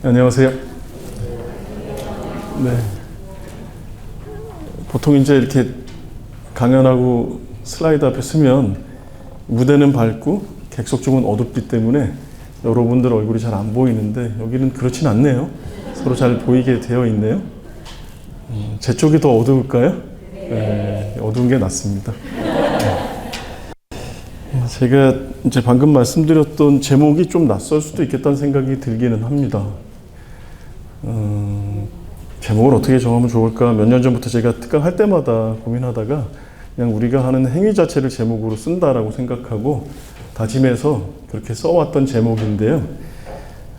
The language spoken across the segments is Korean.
안녕하세요. 네. 보통 이제 이렇게 강연하고 슬라이드 앞에 서면 무대는 밝고 객석 쪽은 어둡기 때문에 여러분들 얼굴이 잘 안 보이는데 여기는 그렇진 않네요. 서로 잘 보이게 되어 있네요. 제 쪽이 더 어두울까요? 네, 어두운 게 낫습니다. 제가 이제 방금 말씀드렸던 제목이 좀 낯설 수도 있겠다는 생각이 들기는 합니다. 제목을 어떻게 정하면 좋을까? 몇 년 전부터 제가 특강할 때마다 고민하다가 그냥 우리가 하는 행위 자체를 제목으로 쓴다라고 생각하고 다짐해서 그렇게 써왔던 제목인데요.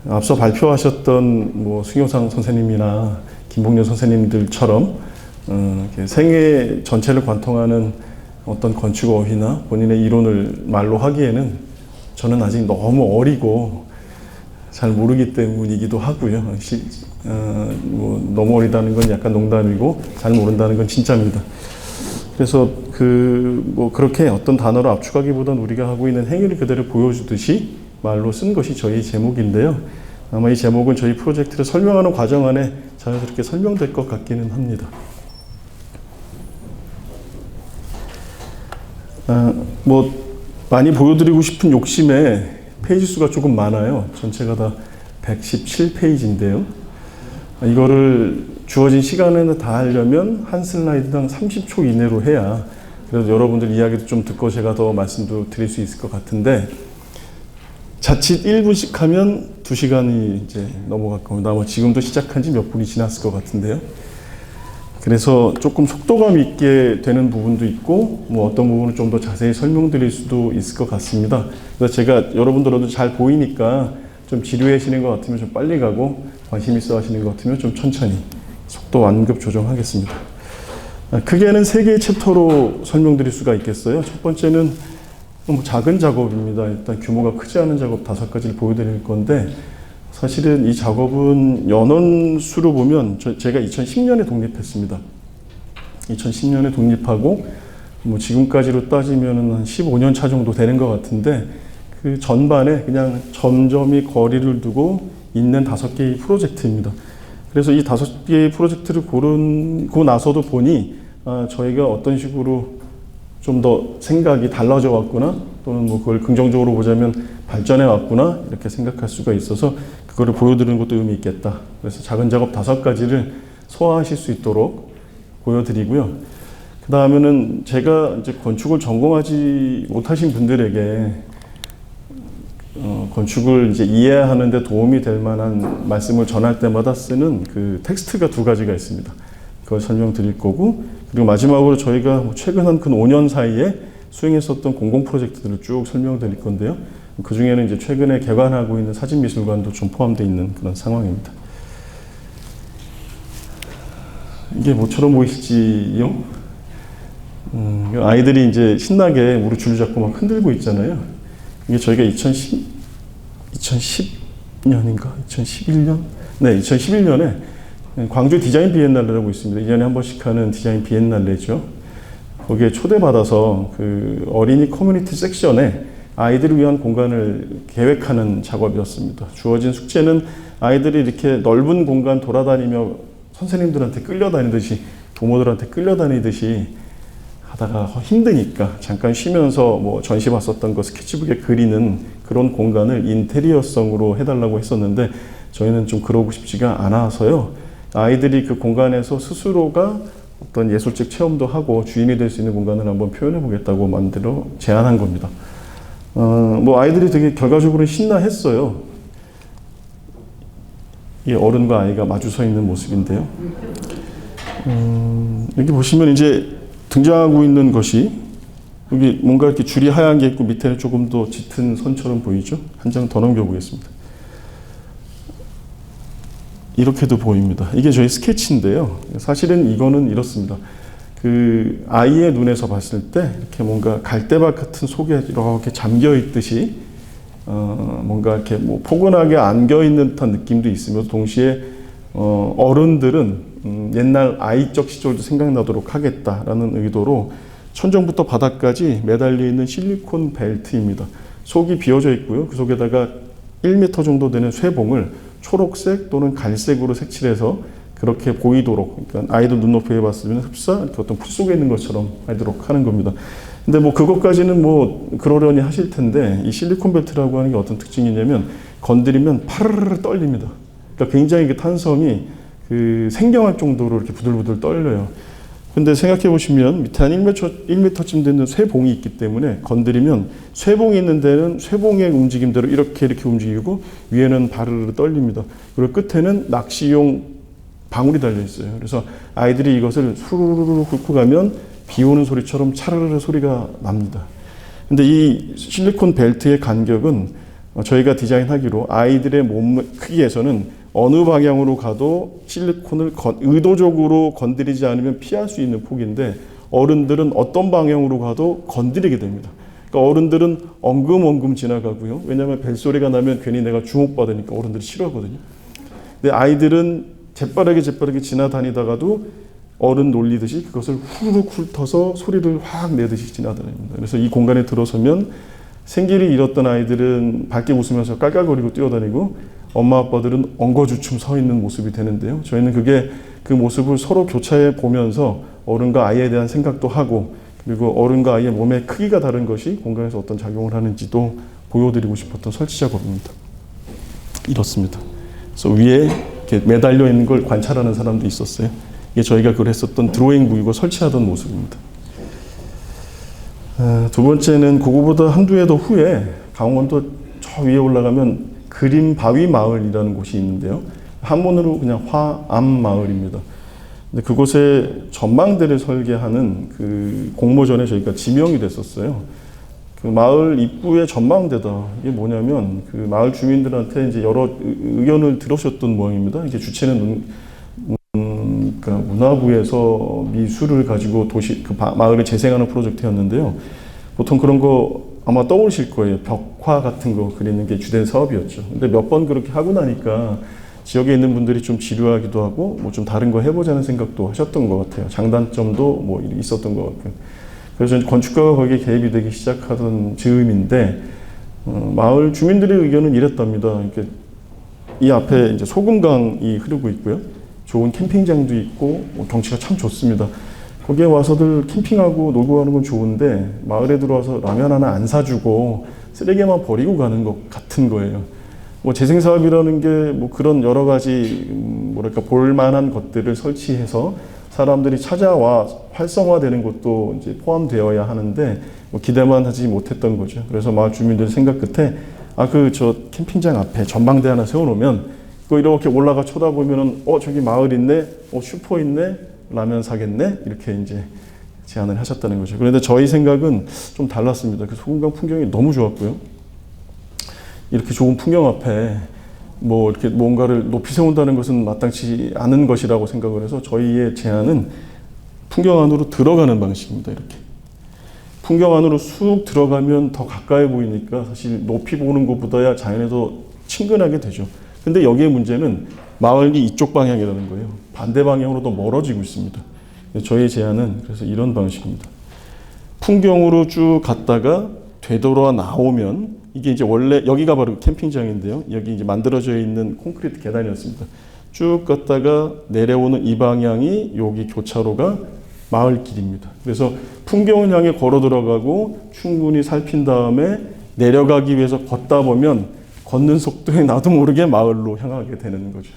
앞서 발표하셨던 뭐 승효상 선생님이나 김봉년 선생님들처럼 생애 전체를 관통하는 어떤 건축 어휘나 본인의 이론을 말로 하기에는 저는 아직 너무 어리고 잘 모르기 때문이기도 하고요. 뭐 너무 어리다는 건 약간 농담이고 잘 모른다는 건 진짜입니다. 그래서 뭐 그렇게 어떤 단어를 압축하기보다는 우리가 하고 있는 행위를 그대로 보여주듯이 말로 쓴 것이 저희 제목인데요. 아마 이 제목은 저희 프로젝트를 설명하는 과정 안에 자연스럽게 설명될 것 같기는 합니다. 뭐 많이 보여드리고 싶은 욕심에 페이지 수가 조금 많아요. 전체가 다 117페이지인데요. 이거를 주어진 시간에는 다 하려면 한 슬라이드당 30초 이내로 해야 그래도 여러분들 이야기도 좀 듣고 제가 더 말씀도 드릴 수 있을 것 같은데 자칫 1분씩 하면 2시간이 이제 넘어갈 겁니다. 아마 지금도 시작한 지 몇 분이 지났을 것 같은데요. 그래서 조금 속도감 있게 되는 부분도 있고 뭐 어떤 부분은 좀 더 자세히 설명드릴 수도 있을 것 같습니다. 그래서 제가 여러분들도 잘 보이니까 좀 지루해지는 것 같으면 좀 빨리 가고 관심 있어 하시는 것 같으면 좀 천천히 속도 완급 조정하겠습니다. 크게는 3개의 챕터로 설명드릴 수가 있겠어요. 첫 번째는 뭐 작은 작업입니다. 일단 규모가 크지 않은 작업 5가지를 보여드릴 건데 사실은 이 작업은 연원수로 보면 제가 2010년에 독립했습니다. 2010년에 독립하고 뭐 지금까지로 따지면 한 15년 차 정도 되는 것 같은데 그 전반에 그냥 점점이 거리를 두고 있는 5개의 프로젝트입니다. 그래서 이 5개의 프로젝트를 고르고 나서도 보니 저희가 어떤 식으로 좀 더 생각이 달라져 왔구나 또는 뭐 그걸 긍정적으로 보자면 발전해 왔구나 이렇게 생각할 수가 있어서 그거를 보여드리는 것도 의미 있겠다. 그래서 작은 작업 5가지를 소화하실 수 있도록 보여드리고요. 그 다음에는 제가 이제 건축을 전공하지 못하신 분들에게 건축을 이제 이해하는 데 도움이 될 만한 말씀을 전할 때마다 쓰는 그 텍스트가 2가지가 있습니다. 그걸 설명드릴 거고 그리고 마지막으로 저희가 최근 한 5년 사이에 수행했었던 공공 프로젝트들을 쭉 설명드릴 건데요. 그 중에는 이제 최근에 개관하고 있는 사진미술관도 좀 포함되어 있는 그런 상황입니다. 이게 뭐처럼 보이실지요? 아이들이 이제 신나게 무릎 줄잡고 막 흔들고 있잖아요. 이게 저희가 2010년인가? 2011년? 네, 2011년에 광주 디자인 비엔날레라고 있습니다. 2년에 한 번씩 하는 디자인 비엔날레죠. 거기에 초대받아서 그 어린이 커뮤니티 섹션에 아이들을 위한 공간을 계획하는 작업이었습니다. 주어진 숙제는 아이들이 이렇게 넓은 공간 돌아다니며 선생님들한테 끌려다니듯이 부모들한테 끌려다니듯이 하다가 힘드니까 잠깐 쉬면서 뭐 전시 봤었던 거 스케치북에 그리는 그런 공간을 인테리어성으로 해달라고 했었는데 저희는 좀 그러고 싶지가 않아서요. 아이들이 그 공간에서 스스로가 어떤 예술적 체험도 하고 주인이 될 수 있는 공간을 한번 표현해 보겠다고 만들어 제안한 겁니다. 뭐 아이들이 되게 결과적으로 신나했어요. 이 어른과 아이가 마주 서 있는 모습인데요. 여기 보시면 이제 등장하고 있는 것이 여기 뭔가 이렇게 줄이 하얀 게 있고 밑에는 조금 더 짙은 선처럼 보이죠? 한 장 더 넘겨보겠습니다. 이렇게도 보입니다. 이게 저희 스케치인데요. 사실은 이거는 이렇습니다. 그 아이의 눈에서 봤을 때 이렇게 뭔가 갈대밭 같은 속에 이렇게 잠겨 있듯이 뭔가 이렇게 뭐 포근하게 안겨 있는 듯한 느낌도 있으며 동시에 어른들은 옛날 아이적 시절도 생각나도록 하겠다라는 의도로 천정부터 바닥까지 매달려 있는 실리콘 벨트입니다. 속이 비어져 있고요. 그 속에다가 1m 정도 되는 쇠봉을 초록색 또는 갈색으로 색칠해서 그렇게 보이도록, 그러니까 아이들 눈높이에 봤을 때는 흡사 이렇게 어떤 풀 속에 있는 것처럼 하도록 하는 겁니다. 근데 뭐 그것까지는 뭐 그러려니 하실 텐데, 이 실리콘 벨트라고 하는 게 어떤 특징이냐면 건드리면 파르르 떨립니다. 그러니까 굉장히 그 탄성이 그 생경할 정도로 이렇게 부들부들 떨려요. 근데 생각해 보시면 밑에 한 1m쯤 되는 쇠봉이 있기 때문에 건드리면 쇠봉이 있는 데는 쇠봉의 움직임대로 이렇게 움직이고 위에는 바르르 떨립니다. 그리고 끝에는 낚시용 방울이 달려 있어요. 그래서 아이들이 이것을 수르르 훑고 가면 비 오는 소리처럼 차르르 소리가 납니다. 근데 이 실리콘 벨트의 간격은 저희가 디자인하기로 아이들의 몸 크기에서는 어느 방향으로 가도 실리콘을 의도적으로 건드리지 않으면 피할 수 있는 폭인데, 어른들은 어떤 방향으로 가도 건드리게 됩니다. 그러니까 어른들은 엉금엉금 지나가고요. 왜냐하면 벨소리가 나면 괜히 내가 주목받으니까 어른들이 싫어하거든요. 근데 아이들은 재빠르게 지나다니다가도 어른 놀리듯이 그것을 후루룩 훑어서 소리를 확 내듯이 지나다닙니다. 그래서 이 공간에 들어서면 생기를 잃었던 아이들은 밝게 웃으면서 깔깔거리고 뛰어다니고, 엄마 아빠들은 엉거주춤 서 있는 모습이 되는데요. 저희는 그 모습을 서로 교차해 보면서 어른과 아이에 대한 생각도 하고, 그리고 어른과 아이의 몸의 크기가 다른 것이 공간에서 어떤 작용을 하는지도 보여드리고 싶었던 설치 작업입니다. 이렇습니다. 그래서 위에 이렇게 매달려 있는 걸 관찰하는 사람도 있었어요. 이게 저희가 그걸 했었던 드로잉 부이고 설치하던 모습입니다. 두 번째는 그거보다 한두 해 더 후에 강원도 저 위에 올라가면 그림바위 마을이라는 곳이 있는데요. 한문으로 그냥 화암마을입니다. 근데 그곳에 전망대를 설계하는 그 공모전에 저희가 지명이 됐었어요. 그 마을 입구의 전망대다. 이게 뭐냐면 그 마을 주민들한테 이제 여러 의견을 들으셨던 모양입니다. 이게 주체는 그러니까 문화부에서 미술을 가지고 마을을 재생하는 프로젝트였는데요. 보통 그런 거 아마 떠오르실 거예요. 벽화 같은 거 그리는 게 주된 사업이었죠. 근데 몇 번 그렇게 하고 나니까 지역에 있는 분들이 좀 지루하기도 하고 뭐 좀 다른 거 해보자는 생각도 하셨던 것 같아요. 장단점도 뭐 있었던 것 같고요. 그래서 건축가가 거기에 개입이 되기 시작하던 즈음인데, 마을 주민들의 의견은 이랬답니다. 이렇게 이 앞에 이제 소금강이 흐르고 있고요. 좋은 캠핑장도 있고 뭐 경치가 참 좋습니다. 거기에 와서들 캠핑하고 놀고 가는 건 좋은데 마을에 들어와서 라면 하나 안 사주고 쓰레기만 버리고 가는 것 같은 거예요. 뭐 재생사업이라는 게 뭐 그런 여러 가지 뭐랄까 볼만한 것들을 설치해서 사람들이 찾아와 활성화되는 것도 이제 포함되어야 하는데 뭐 기대만 하지 못했던 거죠. 그래서 마을 주민들 생각 끝에 저 캠핑장 앞에 전망대 하나 세워놓으면 그 이렇게 올라가 쳐다보면은 저기 마을 있네, 슈퍼 있네. 라면 사겠네? 이렇게 이제 제안을 하셨다는 거죠. 그런데 저희 생각은 좀 달랐습니다. 그 소금강 풍경이 너무 좋았고요. 이렇게 좋은 풍경 앞에 뭐 이렇게 뭔가를 높이 세운다는 것은 마땅치 않은 것이라고 생각을 해서 저희의 제안은 풍경 안으로 들어가는 방식입니다. 이렇게. 풍경 안으로 쑥 들어가면 더 가까이 보이니까 사실 높이 보는 것보다야 자연에도 친근하게 되죠. 근데 여기에 문제는 마을이 이쪽 방향이라는 거예요. 반대 방향으로 더 멀어지고 있습니다. 저희 제안은 그래서 이런 방식입니다. 풍경으로 쭉 갔다가 되돌아 나오면 이게 이제 원래 여기가 바로 캠핑장인데요. 여기 이제 만들어져 있는 콘크리트 계단이었습니다. 쭉 갔다가 내려오는 이 방향이 여기 교차로가 마을길입니다. 그래서 풍경을 향해 걸어 들어가고 충분히 살핀 다음에 내려가기 위해서 걷다 보면 걷는 속도에 나도 모르게 마을로 향하게 되는 거죠.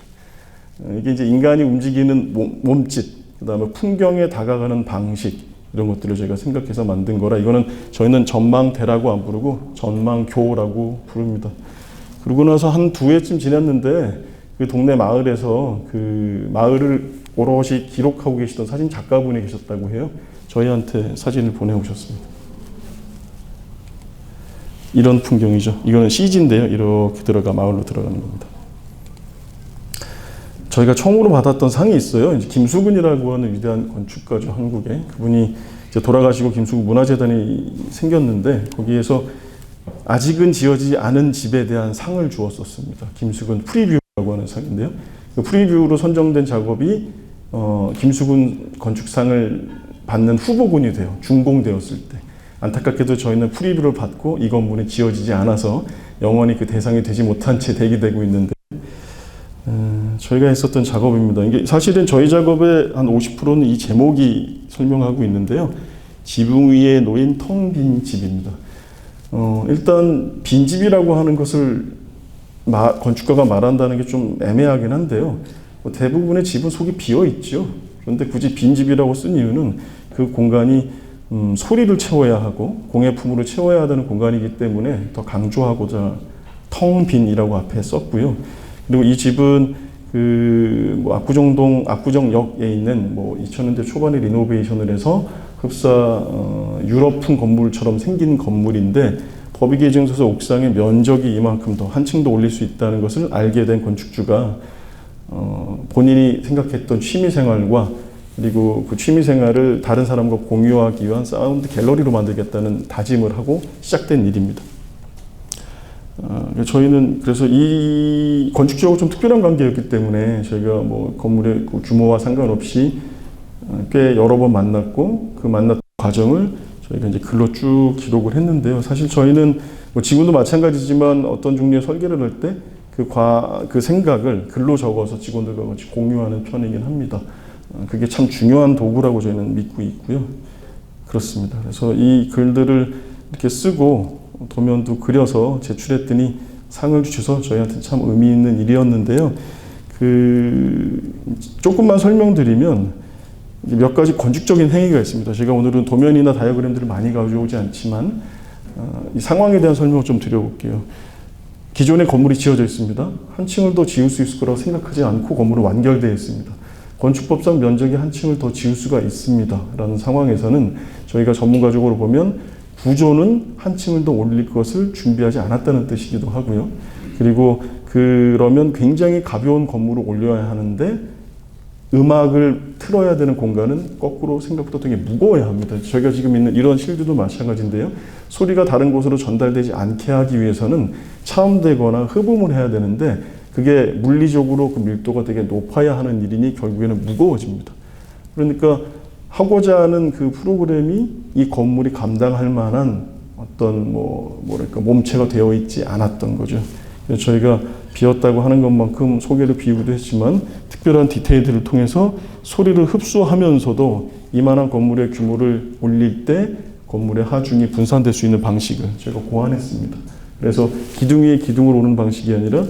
이게 이제 인간이 움직이는 몸짓, 그 다음에 풍경에 다가가는 방식, 이런 것들을 저희가 생각해서 만든 거라 이거는 저희는 전망대라고 안 부르고 전망교라고 부릅니다. 그러고 나서 한 두 해쯤 지났는데 그 동네 마을에서 그 마을을 오롯이 기록하고 계시던 사진 작가분이 계셨다고 해요. 저희한테 사진을 보내오셨습니다. 이런 풍경이죠. 이거는 CG인데요. 이렇게 마을로 들어가는 겁니다. 저희가 처음으로 받았던 상이 있어요. 이제 김수근이라고 하는 위대한 건축가죠, 한국에. 그분이 이제 돌아가시고 김수근 문화재단이 생겼는데 거기에서 아직은 지어지지 않은 집에 대한 상을 주었었습니다. 김수근 프리뷰라고 하는 상인데요. 그 프리뷰로 선정된 작업이 김수근 건축상을 받는 후보군이 돼요. 준공되었을 때. 안타깝게도 저희는 프리뷰를 받고 이 건물이 지어지지 않아서 영원히 그 대상이 되지 못한 채 대기되고 있는데, 저희가 했었던 작업입니다. 이게 사실은 저희 작업의 한 50%는 이 제목이 설명하고 있는데요. 지붕 위에 놓인 텅 빈 집입니다. 일단 빈집이라고 하는 것을 건축가가 말한다는 게 좀 애매하긴 한데요. 대부분의 집은 속이 비어 있죠. 그런데 굳이 빈집이라고 쓴 이유는 그 공간이 소리를 채워야 하고 공예품으로 채워야 되는 공간이기 때문에 더 강조하고자 텅 빈이라고 앞에 썼고요. 그리고 이 집은 압구정역에 있는 2000년대 초반에 리노베이션을 해서 흡사 유럽풍 건물처럼 생긴 건물인데 법이 개정돼서 옥상의 면적이 이만큼 더 한 층 더 올릴 수 있다는 것을 알게 된 건축주가 본인이 생각했던 취미생활과 그리고 그 취미생활을 다른 사람과 공유하기 위한 사운드 갤러리로 만들겠다는 다짐을 하고 시작된 일입니다. 저희는 그래서 이 건축적으로 좀 특별한 관계였기 때문에 저희가 건물의 규모와 상관없이 꽤 여러 번 만났고 그 만났던 과정을 저희가 이제 글로 쭉 기록을 했는데요. 사실 저희는 지금도 마찬가지지만 어떤 종류의 설계를 할 때 그 생각을 글로 적어서 직원들과 같이 공유하는 편이긴 합니다. 그게 참 중요한 도구라고 저희는 믿고 있고요. 그렇습니다. 그래서 이 글들을 이렇게 쓰고 도면도 그려서 제출했더니 상을 주셔서 저희한테 참 의미 있는 일이었는데요. 조금만 설명드리면 몇 가지 건축적인 행위가 있습니다. 제가 오늘은 도면이나 다이어그램들을 많이 가져오지 않지만 이 상황에 대한 설명을 좀 드려볼게요. 기존의 건물이 지어져 있습니다. 한 층을 더 지을 수 있을 거라고 생각하지 않고 건물은 완결되어 있습니다. 건축법상 면적이 한 층을 더 지을 수가 있습니다. 라는 상황에서는 저희가 전문가적으로 보면 구조는 한 층을 더 올릴 것을 준비하지 않았다는 뜻이기도 하고요. 그리고 그러면 굉장히 가벼운 건물을 올려야 하는데 음악을 틀어야 되는 공간은 거꾸로 생각보다 되게 무거워야 합니다. 저희가 지금 있는 이런 실드도 마찬가지인데요. 소리가 다른 곳으로 전달되지 않게 하기 위해서는 차음되거나 흡음을 해야 되는데 그게 물리적으로 그 밀도가 되게 높아야 하는 일이니 결국에는 무거워집니다. 그러니까 하고자 하는 그 프로그램이 이 건물이 감당할 만한 어떤 몸체가 되어 있지 않았던 거죠. 그래서 저희가 비었다고 하는 것만큼 소개를 비우기도 했지만 특별한 디테일들을 통해서 소리를 흡수하면서도 이만한 건물의 규모를 올릴 때 건물의 하중이 분산될 수 있는 방식을 제가 고안했습니다. 그래서 기둥 위에 기둥을 오는 방식이 아니라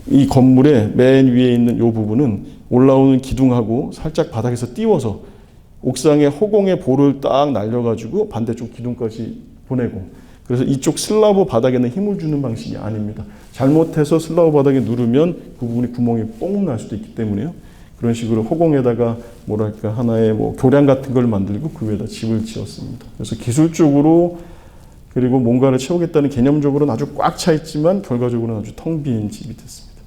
이 건물의 맨 위에 있는 이 부분은 올라오는 기둥하고 살짝 바닥에서 띄워서 옥상의 허공에 볼을 딱 날려가지고 반대쪽 기둥까지 보내고 그래서 이쪽 슬라브 바닥에는 힘을 주는 방식이 아닙니다. 잘못해서 슬라브 바닥에 누르면 그 부분이 구멍이 뽕 날 수도 있기 때문에요. 그런 식으로 허공에다가 하나의 교량 같은 걸 만들고 그 위에다 집을 지었습니다. 그래서 기술적으로 그리고 뭔가를 채우겠다는 개념적으로는 아주 꽉 차 있지만 결과적으로는 아주 텅 빈 집이 됐습니다.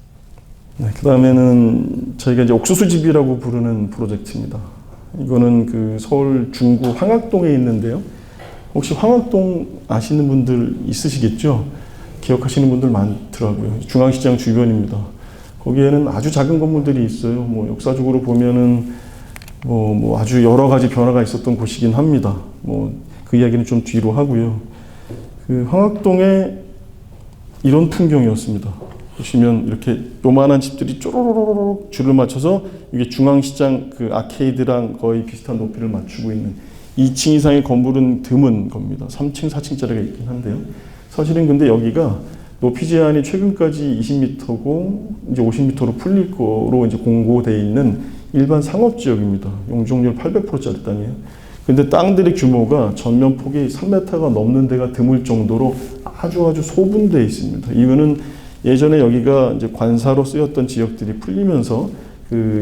네, 그 다음에는 저희가 이제 옥수수집이라고 부르는 프로젝트입니다. 이거는 서울 중구 황학동에 있는데요. 혹시 황학동 아시는 분들 있으시겠죠? 기억하시는 분들 많더라고요. 중앙시장 주변입니다. 거기에는 아주 작은 건물들이 있어요. 역사적으로 보면은 아주 여러 가지 변화가 있었던 곳이긴 합니다. 그 이야기는 좀 뒤로 하고요. 황학동에 이런 풍경이었습니다. 보시면 이렇게 요만한 집들이 쪼로로로록 줄을 맞춰서 이게 중앙시장 아케이드랑 거의 비슷한 높이를 맞추고 있는 2층 이상의 건물은 드문 겁니다. 3층, 4층짜리가 있긴 한데요. 사실은 근데 여기가 높이 제한이 최근까지 20m고 이제 50m로 풀릴 거로 이제 공고되어 있는 일반 상업지역입니다. 용적률 800%짜리 땅이에요. 근데 땅들의 규모가 전면 폭이 3m가 넘는 데가 드물 정도로 아주 소분되어 있습니다. 이유는 예전에 여기가 이제 관사로 쓰였던 지역들이 풀리면서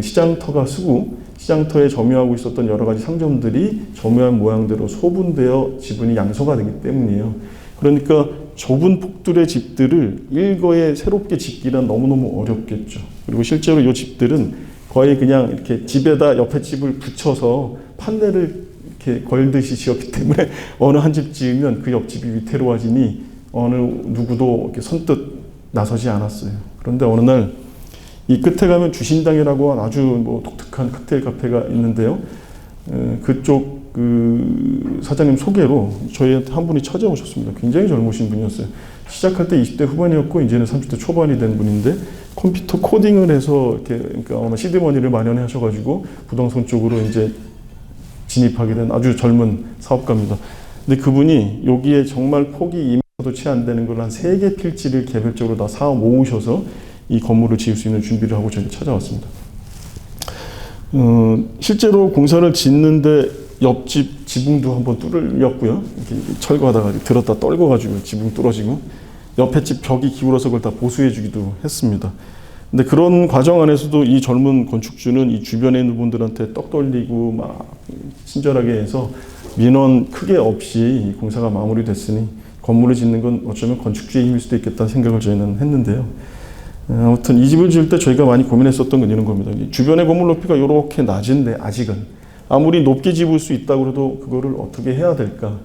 시장터가 쓰고 시장터에 점유하고 있었던 여러 가지 상점들이 점유한 모양대로 소분되어 지분이 양소가 되기 때문이에요. 그러니까 좁은 폭들의 집들을 일거에 새롭게 짓기란 너무너무 어렵겠죠. 그리고 실제로 이 집들은 거의 그냥 이렇게 집에다 옆에 집을 붙여서 판넬을 이렇게 걸듯이 지었기 때문에 어느 한 집 지으면 그 옆집이 위태로워지니 어느 누구도 이렇게 선뜻 나서지 않았어요. 그런데 어느 날 이 끝에 가면 주신당이라고 한 아주 독특한 칵테일 카페가 있는데요. 그쪽 사장님 소개로 저희한테 한 분이 찾아오셨습니다. 굉장히 젊으신 분이었어요. 시작할 때 20대 후반이었고 이제는 30대 초반이 된 분인데 컴퓨터 코딩을 해서 이렇게 그러니까 아마 시드머니를 마련해 하셔가지고 부동산 쪽으로 이제 진입하게 된 아주 젊은 사업가입니다. 근데 그분이 여기에 정말 폭이 2m도 채 안 되는 걸 한 3개 필지를 개별적으로 다 사업 모으셔서 이 건물을 지을 수 있는 준비를 하고 저희 찾아왔습니다. 실제로 공사를 짓는데 옆집 지붕도 한번 뚫렸고요. 이렇게 철거하다가 들었다 떨궈가지고 지붕 뚫어지고 옆에 집 벽이 기울어서 그걸 다 보수해주기도 했습니다. 근데 그런 과정 안에서도 이 젊은 건축주는 이 주변에 있는 분들한테 떡 돌리고 막 친절하게 해서 민원 크게 없이 공사가 마무리됐으니 건물을 짓는 건 어쩌면 건축주의 힘일 수도 있겠다는 생각을 저희는 했는데요. 아무튼 이 집을 지을 때 저희가 많이 고민했었던 건 이런 겁니다. 주변의 건물 높이가 이렇게 낮은데 아직은 아무리 높게 집을 수 있다고 해도 그거를 어떻게 해야 될까?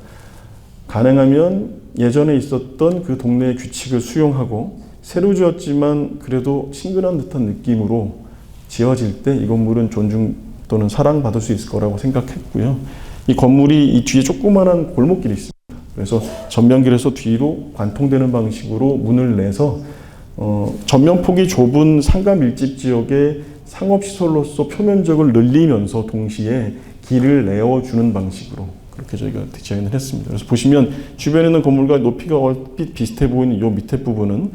가능하면 예전에 있었던 그 동네의 규칙을 수용하고 새로 지었지만 그래도 친근한 듯한 느낌으로 지어질 때 이 건물은 존중 또는 사랑받을 수 있을 거라고 생각했고요. 이 건물이 이 뒤에 조그만한 골목길이 있습니다. 그래서 전면길에서 뒤로 관통되는 방식으로 문을 내서 전면폭이 좁은 상가 밀집 지역의 상업시설로서 표면적을 늘리면서 동시에 길을 내어주는 방식으로 그렇게 저희가 디자인을 했습니다. 그래서 보시면 주변에 있는 건물과 높이가 얼핏 비슷해 보이는 이 밑에 부분은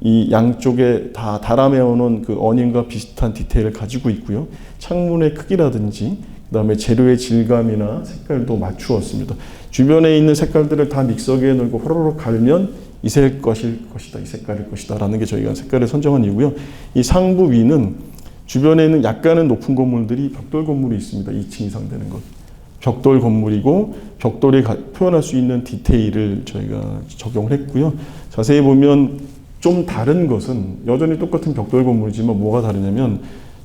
이 양쪽에 다 달아매어놓은 그 어닝과 비슷한 디테일을 가지고 있고요. 창문의 크기라든지 그다음에 재료의 질감이나 색깔도 맞추었습니다. 주변에 있는 색깔들을 다 믹서기에 넣고 호로록 갈면 이 색깔일 것이다, 이 색깔일 것이다 라는 게 저희가 색깔을 선정한 이유고요. 이 상부 위는 주변에 있는 약간은 높은 건물들이 벽돌 건물이 있습니다. 2층 이상 되는 것. 벽돌 건물이고 벽돌에 표현할 수 있는 디테일을 저희가 적용을 했고요. 자세히 보면 좀 다른 것은 여전히 똑같은 벽돌 건물이지만 뭐가 다르냐면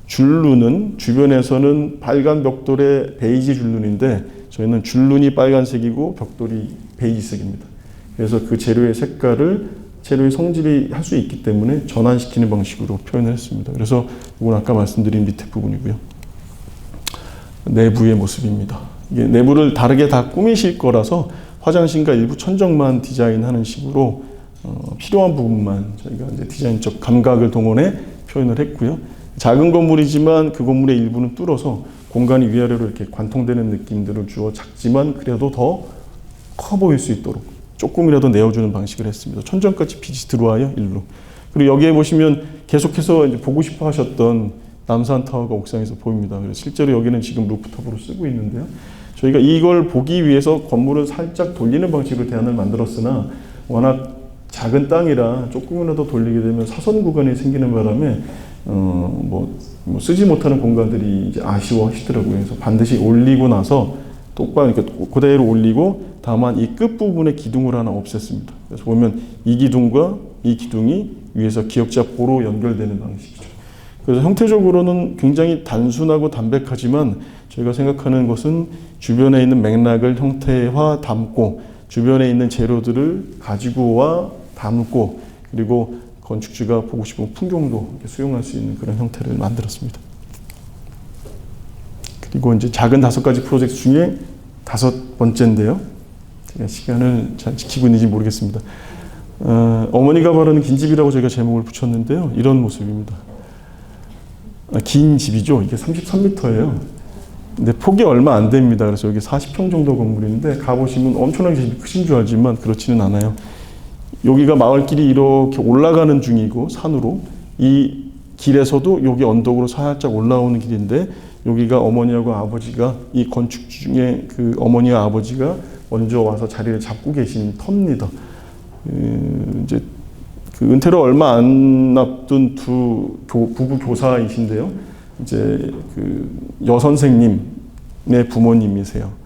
줄눈은 주변에서는 빨간 벽돌에 베이지 줄눈인데 저희는 줄눈이 빨간색이고 벽돌이 베이지색입니다. 그래서 그 재료의 색깔을 재료의 성질이 할 수 있기 때문에 전환시키는 방식으로 표현을 했습니다. 그래서 이건 아까 말씀드린 밑에 부분이고요. 내부의 모습입니다. 이게 내부를 다르게 다 꾸미실 거라서 화장실과 일부 천정만 디자인하는 식으로 필요한 부분만 저희가 이제 디자인적 감각을 동원해 표현을 했고요. 작은 건물이지만 그 건물의 일부는 뚫어서 공간이 위아래로 이렇게 관통되는 느낌들을 주어 작지만 그래도 더 커 보일 수 있도록 조금이라도 내어주는 방식을 했습니다. 천정까지 빛이 들어와요, 일로. 그리고 여기에 보시면 계속해서 이제 보고 싶어 하셨던 남산타워가 옥상에서 보입니다. 그래서 실제로 여기는 지금 루프탑으로 쓰고 있는데요. 저희가 이걸 보기 위해서 건물을 살짝 돌리는 방식으로 대안을 만들었으나 워낙 작은 땅이라 조금이라도 돌리게 되면 사선 구간이 생기는 바람에 쓰지 못하는 공간들이 이제 아쉬워하시더라고요. 그래서 반드시 올리고 나서 똑바로 이렇게 그대로 올리고 다만 이 끝부분에 기둥을 하나 없앴습니다. 그래서 보면 이 기둥과 이 기둥이 위에서 기역자포로 연결되는 방식이죠. 그래서 형태적으로는 굉장히 단순하고 담백하지만 저희가 생각하는 것은 주변에 있는 맥락을 형태화 담고 주변에 있는 재료들을 가지고 와 담고 그리고 건축주가 보고 싶은 풍경도 수용할 수 있는 그런 형태를 만들었습니다. 그리고 이제 작은 5가지 프로젝트 중에 5번째인데요. 제가 시간을 잘 지키고 있는지 모르겠습니다. 어머니가 바라는 긴 집이라고 저희가 제목을 붙였는데요. 이런 모습입니다. 긴 집이죠. 이게 33m예요. 근데 폭이 얼마 안 됩니다. 그래서 여기 40평 정도 건물인데 가보시면 엄청나게 집이 크신 줄 알지만 그렇지는 않아요. 여기가 마을길이 이렇게 올라가는 중이고 산으로 이 길에서도 여기 언덕으로 살짝 올라오는 길인데 여기가 어머니하고 아버지가 이 건축 중에 그 어머니와 아버지가 먼저 와서 자리를 잡고 계신 터입니다. 이제 그 은퇴를 얼마 안 앞둔 두 부부 교사이신데요. 이제 그 여선생님의 부모님이세요.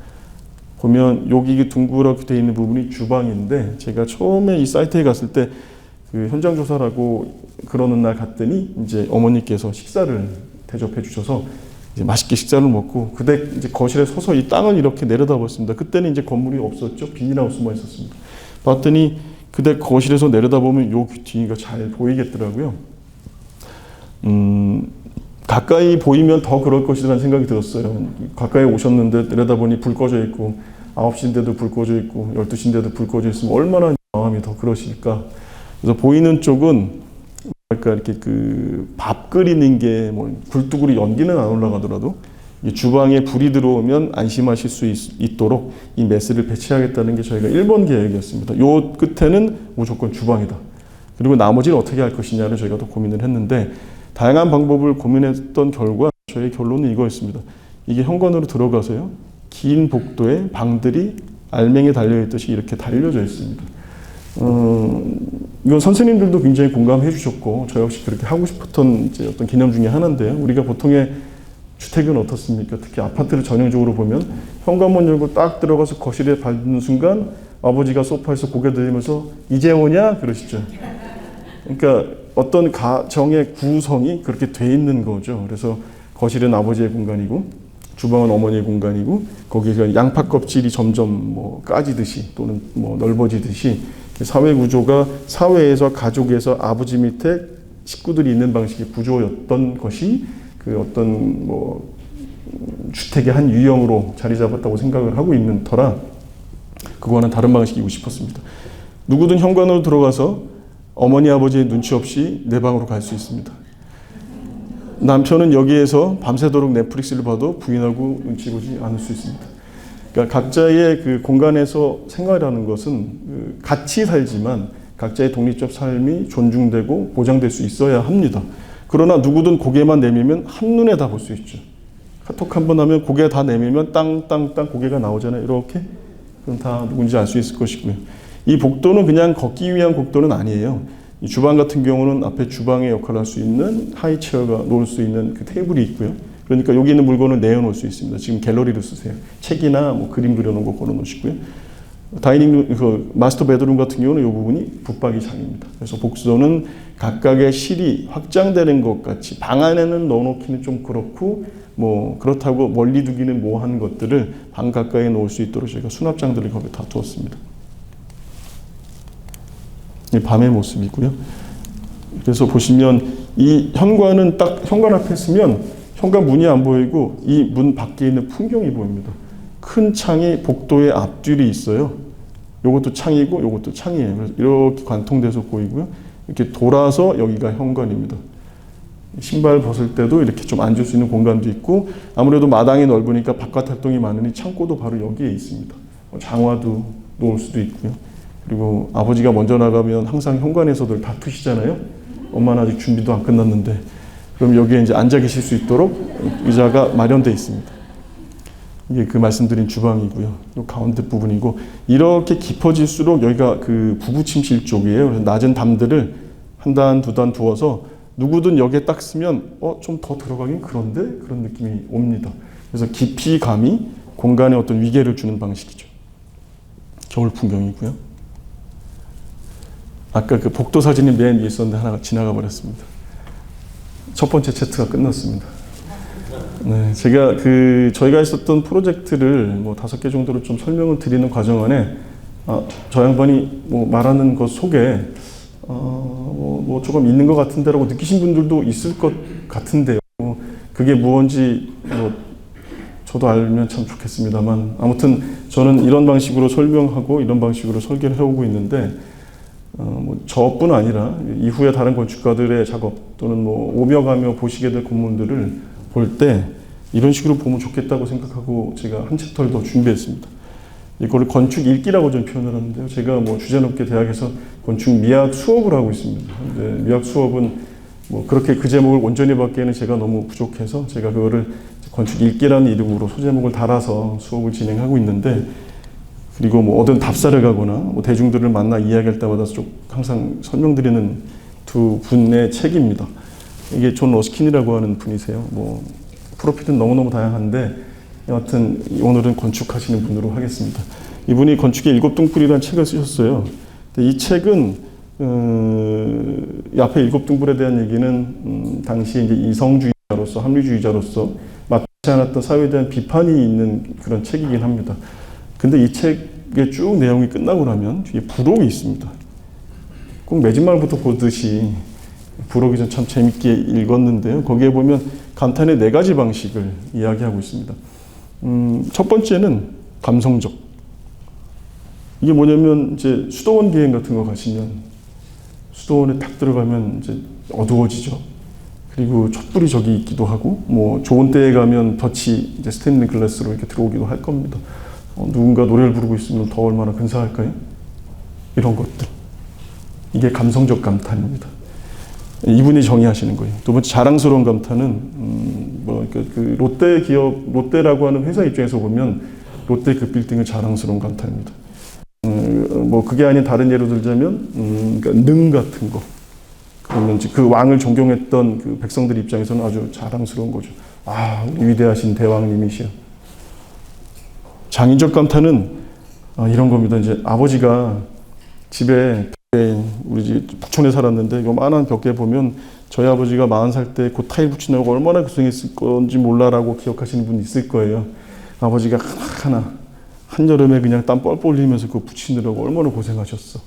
보면 여기 둥그렇게 되어 있는 부분이 주방인데 제가 처음에 이 사이트에 갔을 때 그 현장 조사라고 그러는 날 갔더니 이제 어머니께서 식사를 대접해 주셔서 이제 맛있게 식사를 먹고 그때 이제 거실에 서서 이 땅을 이렇게 내려다봤습니다. 그때는 이제 건물이 없었죠. 비닐하우스만 있었습니다. 봤더니 그때 거실에서 내려다보면 요 뒤가 잘 보이겠더라고요. 가까이 보이면 더 그럴 것이라는 생각이 들었어요. 가까이 오셨는데 내려다보니 불 꺼져 있고 9시인데도 불 꺼져 있고 12시인데도 불 꺼져 있으면 얼마나 마음이 더 그러실까. 그래서 보이는 쪽은 뭐랄까 이렇게 그 밥 끓이는 게 뭐 굴뚝으로 연기는 안 올라가더라도 이 주방에 불이 들어오면 안심하실 수 있도록 이 메스를 배치하겠다는 게 저희가 1번 계획이었습니다. 요 끝에는 무조건 주방이다. 그리고 나머지는 어떻게 할 것이냐를 저희가 또 고민을 했는데 다양한 방법을 고민했던 결과 저희 결론은 이거였습니다. 이게 현관으로 들어가서요. 긴 복도에 방들이 알맹이에 달려있듯이 이렇게 달려져 있습니다. 이건 선생님들도 굉장히 공감해 주셨고 저 역시 그렇게 하고 싶었던 이제 어떤 개념 중에 하나인데요. 우리가 보통의 주택은 어떻습니까? 특히 아파트를 전형적으로 보면 현관문 열고 딱 들어가서 거실에 밟는 순간 아버지가 소파에서 고개 들리면서 이제 오냐? 그러시죠. 그러니까 어떤 가정의 구성이 그렇게 돼 있는 거죠. 그래서 거실은 아버지의 공간이고 주방은 어머니의 공간이고 거기가 양파 껍질이 점점 뭐 까지듯이 또는 뭐 넓어지듯이 사회 구조가 사회에서 가족에서 아버지 밑에 식구들이 있는 방식의 구조였던 것이 그 어떤 뭐 주택의 한 유형으로 자리 잡았다고 생각을 하고 있는 터라 그거와는 다른 방식이고 싶었습니다. 누구든 현관으로 들어가서 어머니 아버지의 눈치 없이 내 방으로 갈 수 있습니다. 남편은 여기에서 밤새도록 넷플릭스를 봐도 부인하고 눈치 보지 않을 수 있습니다. 그러니까 각자의 그 공간에서 생활하는 것은 같이 살지만 각자의 독립적 삶이 존중되고 보장될 수 있어야 합니다. 그러나 누구든 고개만 내밀면 한눈에 다 볼 수 있죠. 카톡 한 번 하면 고개 다 내밀면 땅땅땅 고개가 나오잖아요. 이렇게. 그럼 다 누군지 알 수 있을 것이고요. 이 복도는 그냥 걷기 위한 복도는 아니에요. 이 주방 같은 경우는 앞에 주방의 역할을 할 수 있는 하이체어가 놓을 수 있는 그 테이블이 있고요. 그러니까 여기 있는 물건을 내어놓을 수 있습니다. 지금 갤러리를 쓰세요. 책이나 뭐 그림 그려놓은 거 걸어놓으시고요. 다이닝 그 마스터 베드룸 같은 경우는 이 부분이 붙박이 장입니다. 그래서 복도는 각각의 실이 확장되는 것 같이 방 안에는 넣어놓기는 좀 그렇고 뭐 그렇다고 멀리 두기는 뭐한 것들을 방 가까이에 놓을 수 있도록 저희가 수납장들을 거기에 다 두었습니다. 이 밤의 모습이고요. 그래서 보시면 이 현관은 딱 현관 앞에 있으면 현관 문이 안 보이고 이 문 밖에 있는 풍경이 보입니다. 큰 창이 복도의 앞뒤로 있어요. 요것도 창이고 요것도 창이에요. 그래서 이렇게 관통돼서 보이고요. 이렇게 돌아서 여기가 현관입니다. 신발 벗을 때도 이렇게 좀 앉을 수 있는 공간도 있고 아무래도 마당이 넓으니까 바깥 활동이 많으니 창고도 바로 여기에 있습니다. 장화도 놓을 수도 있고요. 그리고 아버지가 먼저 나가면 항상 현관에서들 다투시잖아요. 엄마는 아직 준비도 안 끝났는데 그럼 여기에 이제 앉아 계실 수 있도록 의자가 마련되어 있습니다. 이게 그 말씀드린 주방이고요. 이 가운데 부분이고 이렇게 깊어질수록 여기가 그 부부 침실 쪽이에요. 그래서 낮은 담들을 한 단, 두 단 두어서 누구든 여기에 딱 쓰면 좀 더 들어가긴 그런데 그런 느낌이 옵니다. 그래서 깊이감이 공간에 어떤 위계를 주는 방식이죠. 겨울 풍경이고요. 아까 그 복도 사진이 맨 위에 있었는데 하나가 지나가 버렸습니다. 첫 번째 차트가 끝났습니다. 네, 제가 저희가 했었던 프로젝트를 뭐 5개 정도로 좀 설명을 드리는 과정 안에 저 양반이 뭐 말하는 것 속에 뭐 조금 있는 것 같은데라고 느끼신 분들도 있을 것 같은데요. 그게 무언지 뭐 저도 알면 참 좋겠습니다만 아무튼 저는 이런 방식으로 설명하고 이런 방식으로 설계를 해오고 있는데 뭐 저뿐 아니라 이후에 다른 건축가들의 작업 또는 뭐 오며 가며 보시게 될 건물들을 볼 때 이런 식으로 보면 좋겠다고 생각하고 제가 한 챕터를 더 준비했습니다. 이거를 건축 읽기라고 좀 표현을 하는데요. 제가 뭐 주제넘게 대학에서 건축 미학 수업을 하고 있습니다. 근데 미학 수업은 뭐 그렇게 그 제목을 온전히 받기에는 제가 너무 부족해서 제가 그거를 건축 읽기라는 이름으로 소제목을 달아서 수업을 진행하고 있는데 그리고 뭐 어떤 답사를 가거나 뭐 대중들을 만나 이야기할 때마다 좀 항상 설명드리는 두 분의 책입니다. 이게 존 러스킨이라고 하는 분이세요. 뭐 프로필은 너무너무 다양한데 여하튼 오늘은 건축하시는 분으로 하겠습니다. 이분이 건축의 7등불이라는 책을 쓰셨어요. 근데 이 책은 이 앞에 7등불에 대한 얘기는 당시 이제 이성주의자로서 합리주의자로서 맞지 않았던 사회에 대한 비판이 있는 그런 책이긴 합니다. 근데 이 책의 쭉 내용이 끝나고 나면 뒤에 부록이 있습니다. 꼭 매진말부터 보듯이 부록이 전 참 재밌게 읽었는데요. 거기에 보면 감탄의 4가지 방식을 이야기하고 있습니다. 첫 번째는 감성적. 이게 뭐냐면 이제 수도원 비행 같은 거 가시면 수도원에 딱 들어가면 이제 어두워지죠. 그리고 촛불이 저기 있기도 하고 뭐 좋은 때에 가면 볕이 이제 스테인리 글라스로 이렇게 들어오기도 할 겁니다. 누군가 노래를 부르고 있으면 더 얼마나 근사할까요? 이런 것들. 이게 감성적 감탄입니다. 이분이 정의하시는 거예요. 두 번째 자랑스러운 감탄은 그 롯데 기업 롯데라고 하는 회사 입장에서 보면 롯데 그 빌딩은 자랑스러운 감탄입니다. 뭐 그게 아닌 다른 예로 들자면 그러니까 능 같은 거. 그러면 그 왕을 존경했던 그 백성들 입장에서는 아주 자랑스러운 거죠. 아, 우리 위대하신 대왕님이시여. 장인적 감탄은 이런 겁니다. 이제 아버지가 집에 우리 집 북촌에 살았는데 요만한 벽에 보면 저희 아버지가 40살 때 그 타일 붙이느라고 얼마나 고생했을 건지 몰라라고 기억하시는 분 있을 거예요. 아버지가 하나하나 한여름에 그냥 땀 뻘뻘 흘리면서 그거 붙이느라고 얼마나 고생하셨어.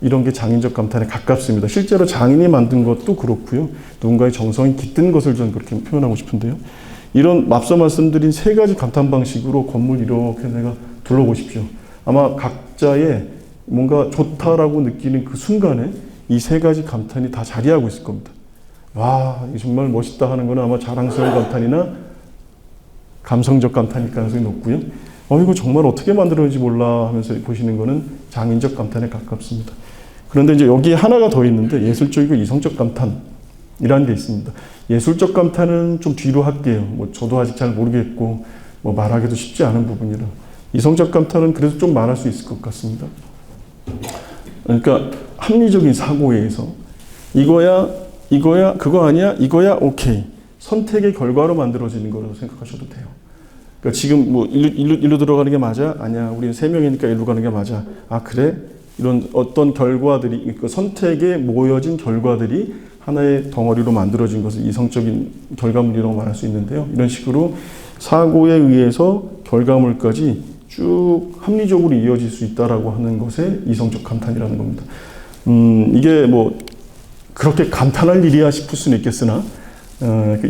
이런 게 장인적 감탄에 가깝습니다. 실제로 장인이 만든 것도 그렇고요. 누군가의 정성이 깃든 것을 저는 그렇게 표현하고 싶은데요. 이런 앞서 말씀드린 세 가지 감탄 방식으로 건물 이렇게 내가 둘러보십시오. 아마 각자의 뭔가 좋다라고 느끼는 그 순간에 이 세 가지 감탄이 다 자리하고 있을 겁니다. 와, 이게 정말 멋있다 하는 거는 아마 자랑스러운 감탄이나 감성적 감탄일 가능성이 높고요. 이거 정말 어떻게 만들었는지 몰라 하면서 보시는 거는 장인적 감탄에 가깝습니다. 그런데 이제 여기에 하나가 더 있는데 예술적이고 이성적 감탄이라는 게 있습니다. 예술적 감탄은 좀 뒤로 할게요. 뭐 저도 아직 잘 모르겠고 뭐 말하기도 쉽지 않은 부분이라. 이성적 감탄은 그래도 좀 말할 수 있을 것 같습니다. 그러니까 합리적인 사고에 의해서 이거야, 그거 아니야, 이거야, 오케이. 선택의 결과로 만들어지는 거라고 생각하셔도 돼요. 그러니까 지금 뭐 일로 들어가는 게 맞아? 아니야. 우리는 3명이니까 일로 가는 게 맞아. 아, 그래? 이런 어떤 결과들이, 그러니까 선택에 모여진 결과들이 하나의 덩어리로 만들어진 것을 이성적인 결과물이라고 말할 수 있는데요. 이런 식으로 사고에 의해서 결과물까지 쭉 합리적으로 이어질 수 있다라고 하는 것에 이성적 감탄이라는 겁니다. 이게 뭐 그렇게 감탄할 일이야 싶을 수는 있겠으나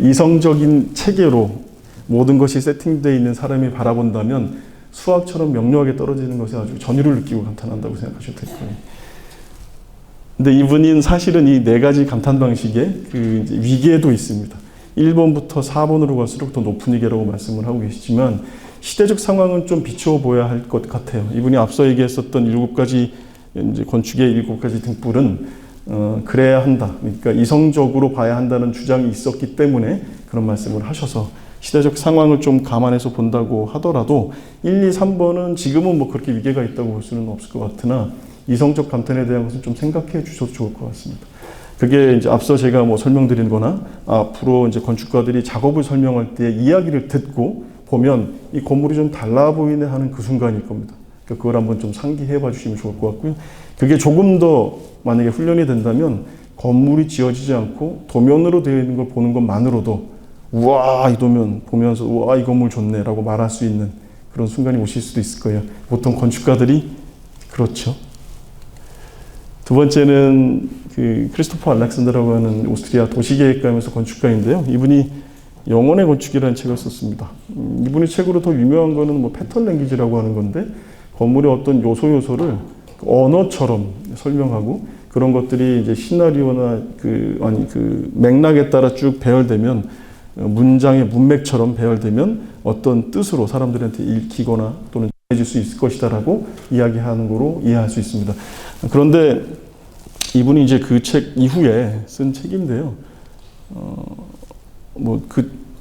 이성적인 체계로 모든 것이 세팅되어 있는 사람이 바라본다면 수학처럼 명료하게 떨어지는 것에 아주 전율을 느끼고 감탄한다고 생각하셔도 될 거예요. 근데 이분은 사실은 이 4가지 감탄 방식에 그 이제 위계도 있습니다. 1번부터 4번으로 갈수록 더 높은 위계라고 말씀을 하고 계시지만 시대적 상황은 좀 비추어 보아야 할 것 같아요. 이분이 앞서 얘기했었던 7가지 이제 건축의 7가지 등불은 그래야 한다. 그러니까 이성적으로 봐야 한다는 주장이 있었기 때문에 그런 말씀을 하셔서 시대적 상황을 좀 감안해서 본다고 하더라도 1, 2, 3번은 지금은 뭐 그렇게 위계가 있다고 볼 수는 없을 것 같으나 이성적 감탄에 대한 것은 좀 생각해 주셔도 좋을 것 같습니다. 그게 이제 앞서 제가 뭐 설명드린 거나 앞으로 이제 건축가들이 작업을 설명할 때 이야기를 듣고 보면 이 건물이 좀 달라 보이네 하는 그 순간일 겁니다. 그러니까 그걸 한번 좀 상기해 봐 주시면 좋을 것 같고요. 그게 조금 더 만약에 훈련이 된다면 건물이 지어지지 않고 도면으로 되어 있는 걸 보는 것만으로도 우와, 이 도면 보면서 우와, 이 건물 좋네 라고 말할 수 있는 그런 순간이 오실 수도 있을 거예요. 보통 건축가들이 그렇죠. 두 번째는 그 크리스토퍼 알렉산더라고 하는 오스트리아 도시계획가면서 건축가인데요. 이분이 영혼의 건축이라는 책을 썼습니다. 이분의 책으로 더 유명한 거는 뭐 패턴 랭귀지라고 하는 건데 건물의 어떤 요소를 언어처럼 설명하고 그런 것들이 이제 시나리오나 그 맥락에 따라 쭉 배열되면 문장의 문맥처럼 배열되면 어떤 뜻으로 사람들한테 읽히거나 또는 전해질 수 있을 것이다라고 이야기하는 거로 이해할 수 있습니다. 그런데 이분이 이제 그 책 이후에 쓴 책인데요. 뭐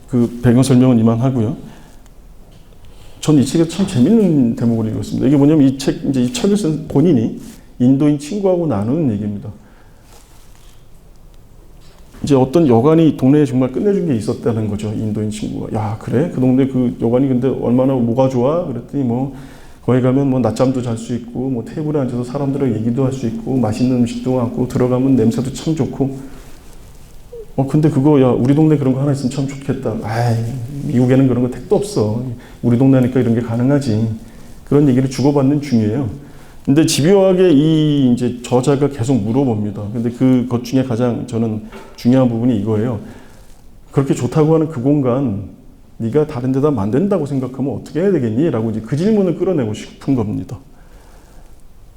그 배경 설명은 이만하고요. 전 이 책에서 참 재밌는 대목을 읽었습니다. 이게 뭐냐면 이 책을 쓴 본인이 인도인 친구하고 나누는 얘기입니다. 이제 어떤 여관이 동네에 정말 끝내준 게 있었다는 거죠. 인도인 친구가. 야, 그래? 그 동네 그 여관이 근데 얼마나 뭐가 좋아? 그랬더니 뭐 거기 가면 뭐 낮잠도 잘 수 있고 뭐 테이블에 앉아서 사람들하고 얘기도 할 수 있고 맛있는 음식도 많고 들어가면 냄새도 참 좋고 근데 그거 야 우리 동네 그런 거 하나 있으면 참 좋겠다. 아이, 미국에는 그런 거 택도 없어. 우리 동네니까 이런 게 가능하지. 그런 얘기를 주고받는 중이에요. 근데 집요하게 이 이제 저자가 계속 물어봅니다. 근데 그것 중에 가장 저는 중요한 부분이 이거예요. 그렇게 좋다고 하는 그 공간 네가 다른 데다 만든다고 생각하면 어떻게 해야 되겠니? 라고 이제 그 질문을 끌어내고 싶은 겁니다.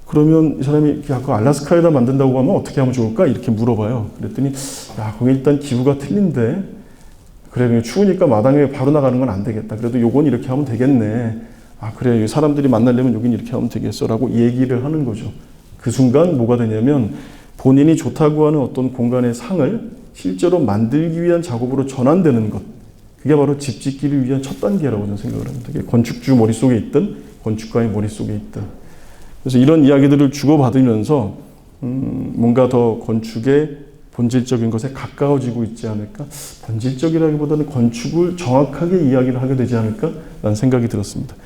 그러면 이 사람이 야, 그 알래스카에다 만든다고 하면 어떻게 하면 좋을까? 이렇게 물어봐요. 그랬더니 야, 거기 일단 기후가 틀린데 그래, 그냥 추우니까 마당에 바로 나가는 건 안 되겠다. 그래도 요건 이렇게 하면 되겠네. 아, 그래, 사람들이 만나려면 여긴 이렇게 하면 되겠어라고 얘기를 하는 거죠. 그 순간 뭐가 되냐면 본인이 좋다고 하는 어떤 공간의 상을 실제로 만들기 위한 작업으로 전환되는 것. 그게 바로 집 짓기를 위한 첫 단계라고 저는 생각을 합니다. 그게 건축주 머릿속에 있든 건축가의 머릿속에 있든. 그래서 이런 이야기들을 주고받으면서 뭔가 더 건축의 본질적인 것에 가까워지고 있지 않을까? 본질적이라기보다는 건축을 정확하게 이야기를 하게 되지 않을까라는 생각이 들었습니다.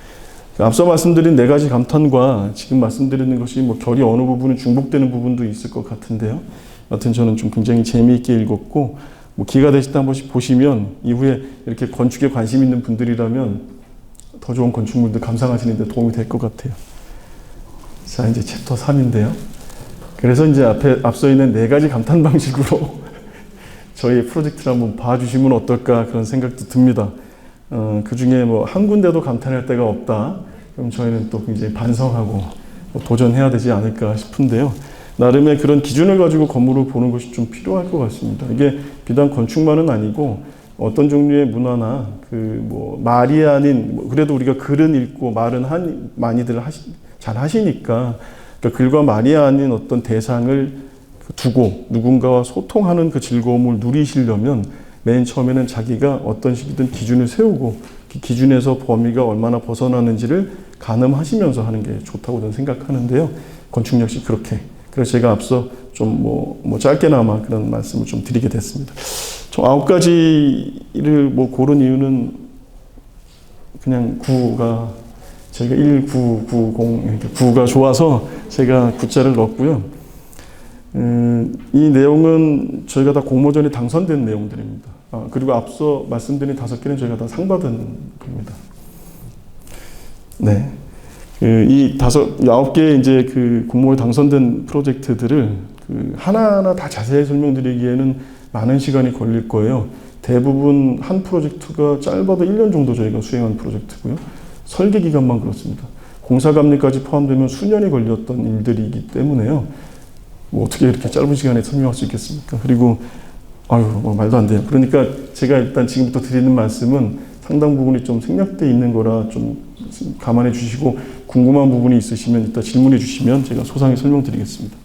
앞서 말씀드린 네 가지 감탄과 지금 말씀드리는 것이 뭐 결이 어느 부분은 중복되는 부분도 있을 것 같은데요. 하여튼 저는 좀 굉장히 재미있게 읽었고, 뭐 기회가 되실 때 한 번씩 보시면 이후에 이렇게 건축에 관심 있는 분들이라면 더 좋은 건축물들 감상하시는 데 도움이 될 것 같아요. 자, 이제 챕터 3인데요. 그래서 이제 앞서 있는 네 가지 감탄 방식으로 저희 프로젝트를 한번 봐주시면 어떨까 그런 생각도 듭니다. 그 중에 뭐 한 군데도 감탄할 데가 없다. 그럼 저희는 또 굉장히 반성하고 도전해야 되지 않을까 싶은데요. 나름의 그런 기준을 가지고 건물을 보는 것이 좀 필요할 것 같습니다. 이게 비단 건축만은 아니고 어떤 종류의 문화나 그 뭐 말이 아닌 그래도 우리가 글은 읽고 말은 많이들 잘 하시니까 그러니까 글과 말이 아닌 어떤 대상을 두고 누군가와 소통하는 그 즐거움을 누리시려면 맨 처음에는 자기가 어떤 식이든 기준을 세우고 그 기준에서 범위가 얼마나 벗어나는지를 가늠하시면서 하는 게 좋다고 저는 생각하는데요. 건축 역시 그렇게. 그래서 제가 앞서 좀 뭐 짧게나마 그런 말씀을 좀 드리게 됐습니다. 총 9가지를 뭐 고른 이유는 그냥 구가 저희가 1990 9가 좋아서 제가 9자를 넣었고요. 이 내용은 저희가 다 공모전에 당선된 내용들입니다. 그리고 앞서 말씀드린 5개는 저희가 다 상 받은 겁니다. 네. 이 9개의 이제 그 공모에 당선된 프로젝트들을 하나하나 다 자세히 설명드리기에는 많은 시간이 걸릴 거예요. 대부분 한 프로젝트가 짧아도 1년 정도 저희가 수행한 프로젝트고요. 설계 기간만 그렇습니다. 공사 감리까지 포함되면 수년이 걸렸던 일들이기 때문에요. 뭐 어떻게 이렇게 짧은 시간에 설명할 수 있겠습니까? 그리고 뭐 말도 안 돼요. 그러니까 제가 일단 지금부터 드리는 말씀은 상당 부분이 좀 생략돼 있는 거라 좀 감안해 주시고 궁금한 부분이 있으시면 이따 질문해 주시면 제가 소상히 설명드리겠습니다.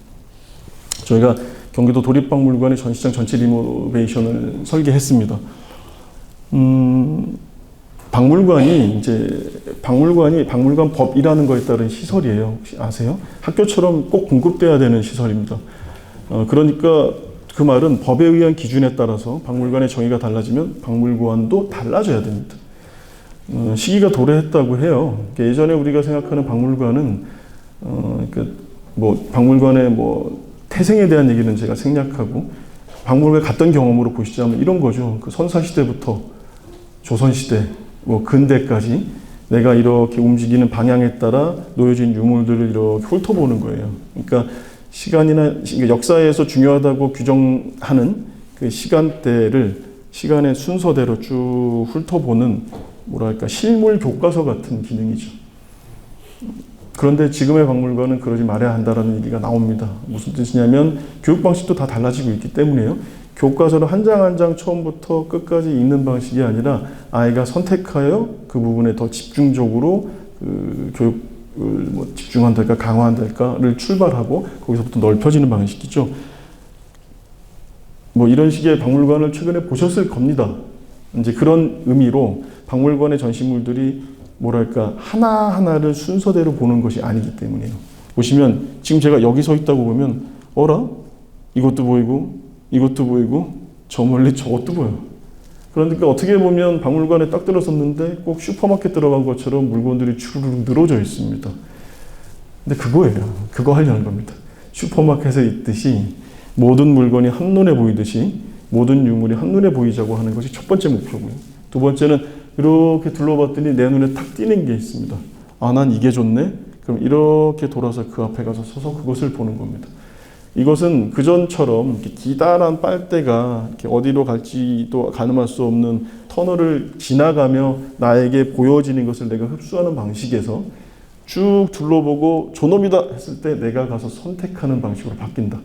저희가 경기도 도립박물관의 전시장 전체 리노베이션을 설계했습니다. 박물관 법이라는 거에 따른 시설이에요. 혹시 아세요? 학교처럼 꼭 공급돼야 되는 시설입니다. 그러니까 그 말은 법에 의한 기준에 따라서 박물관의 정의가 달라지면 박물관도 달라져야 됩니다. 시기가 도래했다고 해요. 예전에 우리가 생각하는 박물관은 박물관의 태생에 대한 얘기는 제가 생략하고 박물관에 갔던 경험으로 보시자면 이런 거죠. 그 선사시대부터 조선시대, 근대까지 내가 이렇게 움직이는 방향에 따라 놓여진 유물들을 이렇게 훑어보는 거예요. 그러니까 역사에서 중요하다고 규정하는 그 시간대를 시간의 순서대로 쭉 훑어보는 실물 교과서 같은 기능이죠. 그런데 지금의 박물관은 그러지 말아야 한다라는 얘기가 나옵니다. 무슨 뜻이냐면 교육 방식도 다 달라지고 있기 때문에요. 교과서를 한 장 한 장 처음부터 끝까지 읽는 방식이 아니라 아이가 선택하여 그 부분에 더 집중적으로 교육을 집중한달까 강화한달까를 출발하고 거기서부터 넓혀지는 방식이죠. 이런 식의 박물관을 최근에 보셨을 겁니다. 이제 그런 의미로 박물관의 전시물들이 하나하나를 순서대로 보는 것이 아니기 때문이에요. 보시면 지금 제가 여기 서 있다고 보면 이것도 보이고 이것도 보이고 저 멀리 저것도 보여요. 그러니까 어떻게 보면 박물관에 딱 들어섰는데 꼭 슈퍼마켓 들어간 것처럼 물건들이 주르륵 늘어져 있습니다. 근데 그거예요. 그거 하려는 겁니다. 슈퍼마켓에 있듯이 모든 물건이 한눈에 보이듯이 모든 유물이 한눈에 보이자고 하는 것이 첫 번째 목표고요. 두 번째는 이렇게 둘러봤더니 내 눈에 탁 띄는 게 있습니다. 난 이게 좋네? 그럼 이렇게 돌아서 그 앞에 가서 서서 그것을 보는 겁니다. 이것은 그전처럼 기다란 빨대가 이렇게 어디로 갈지도 가늠할 수 없는 터널을 지나가며 나에게 보여지는 것을 내가 흡수하는 방식에서 쭉 둘러보고 존엄이다 했을 때 내가 가서 선택하는 방식으로 바뀐다.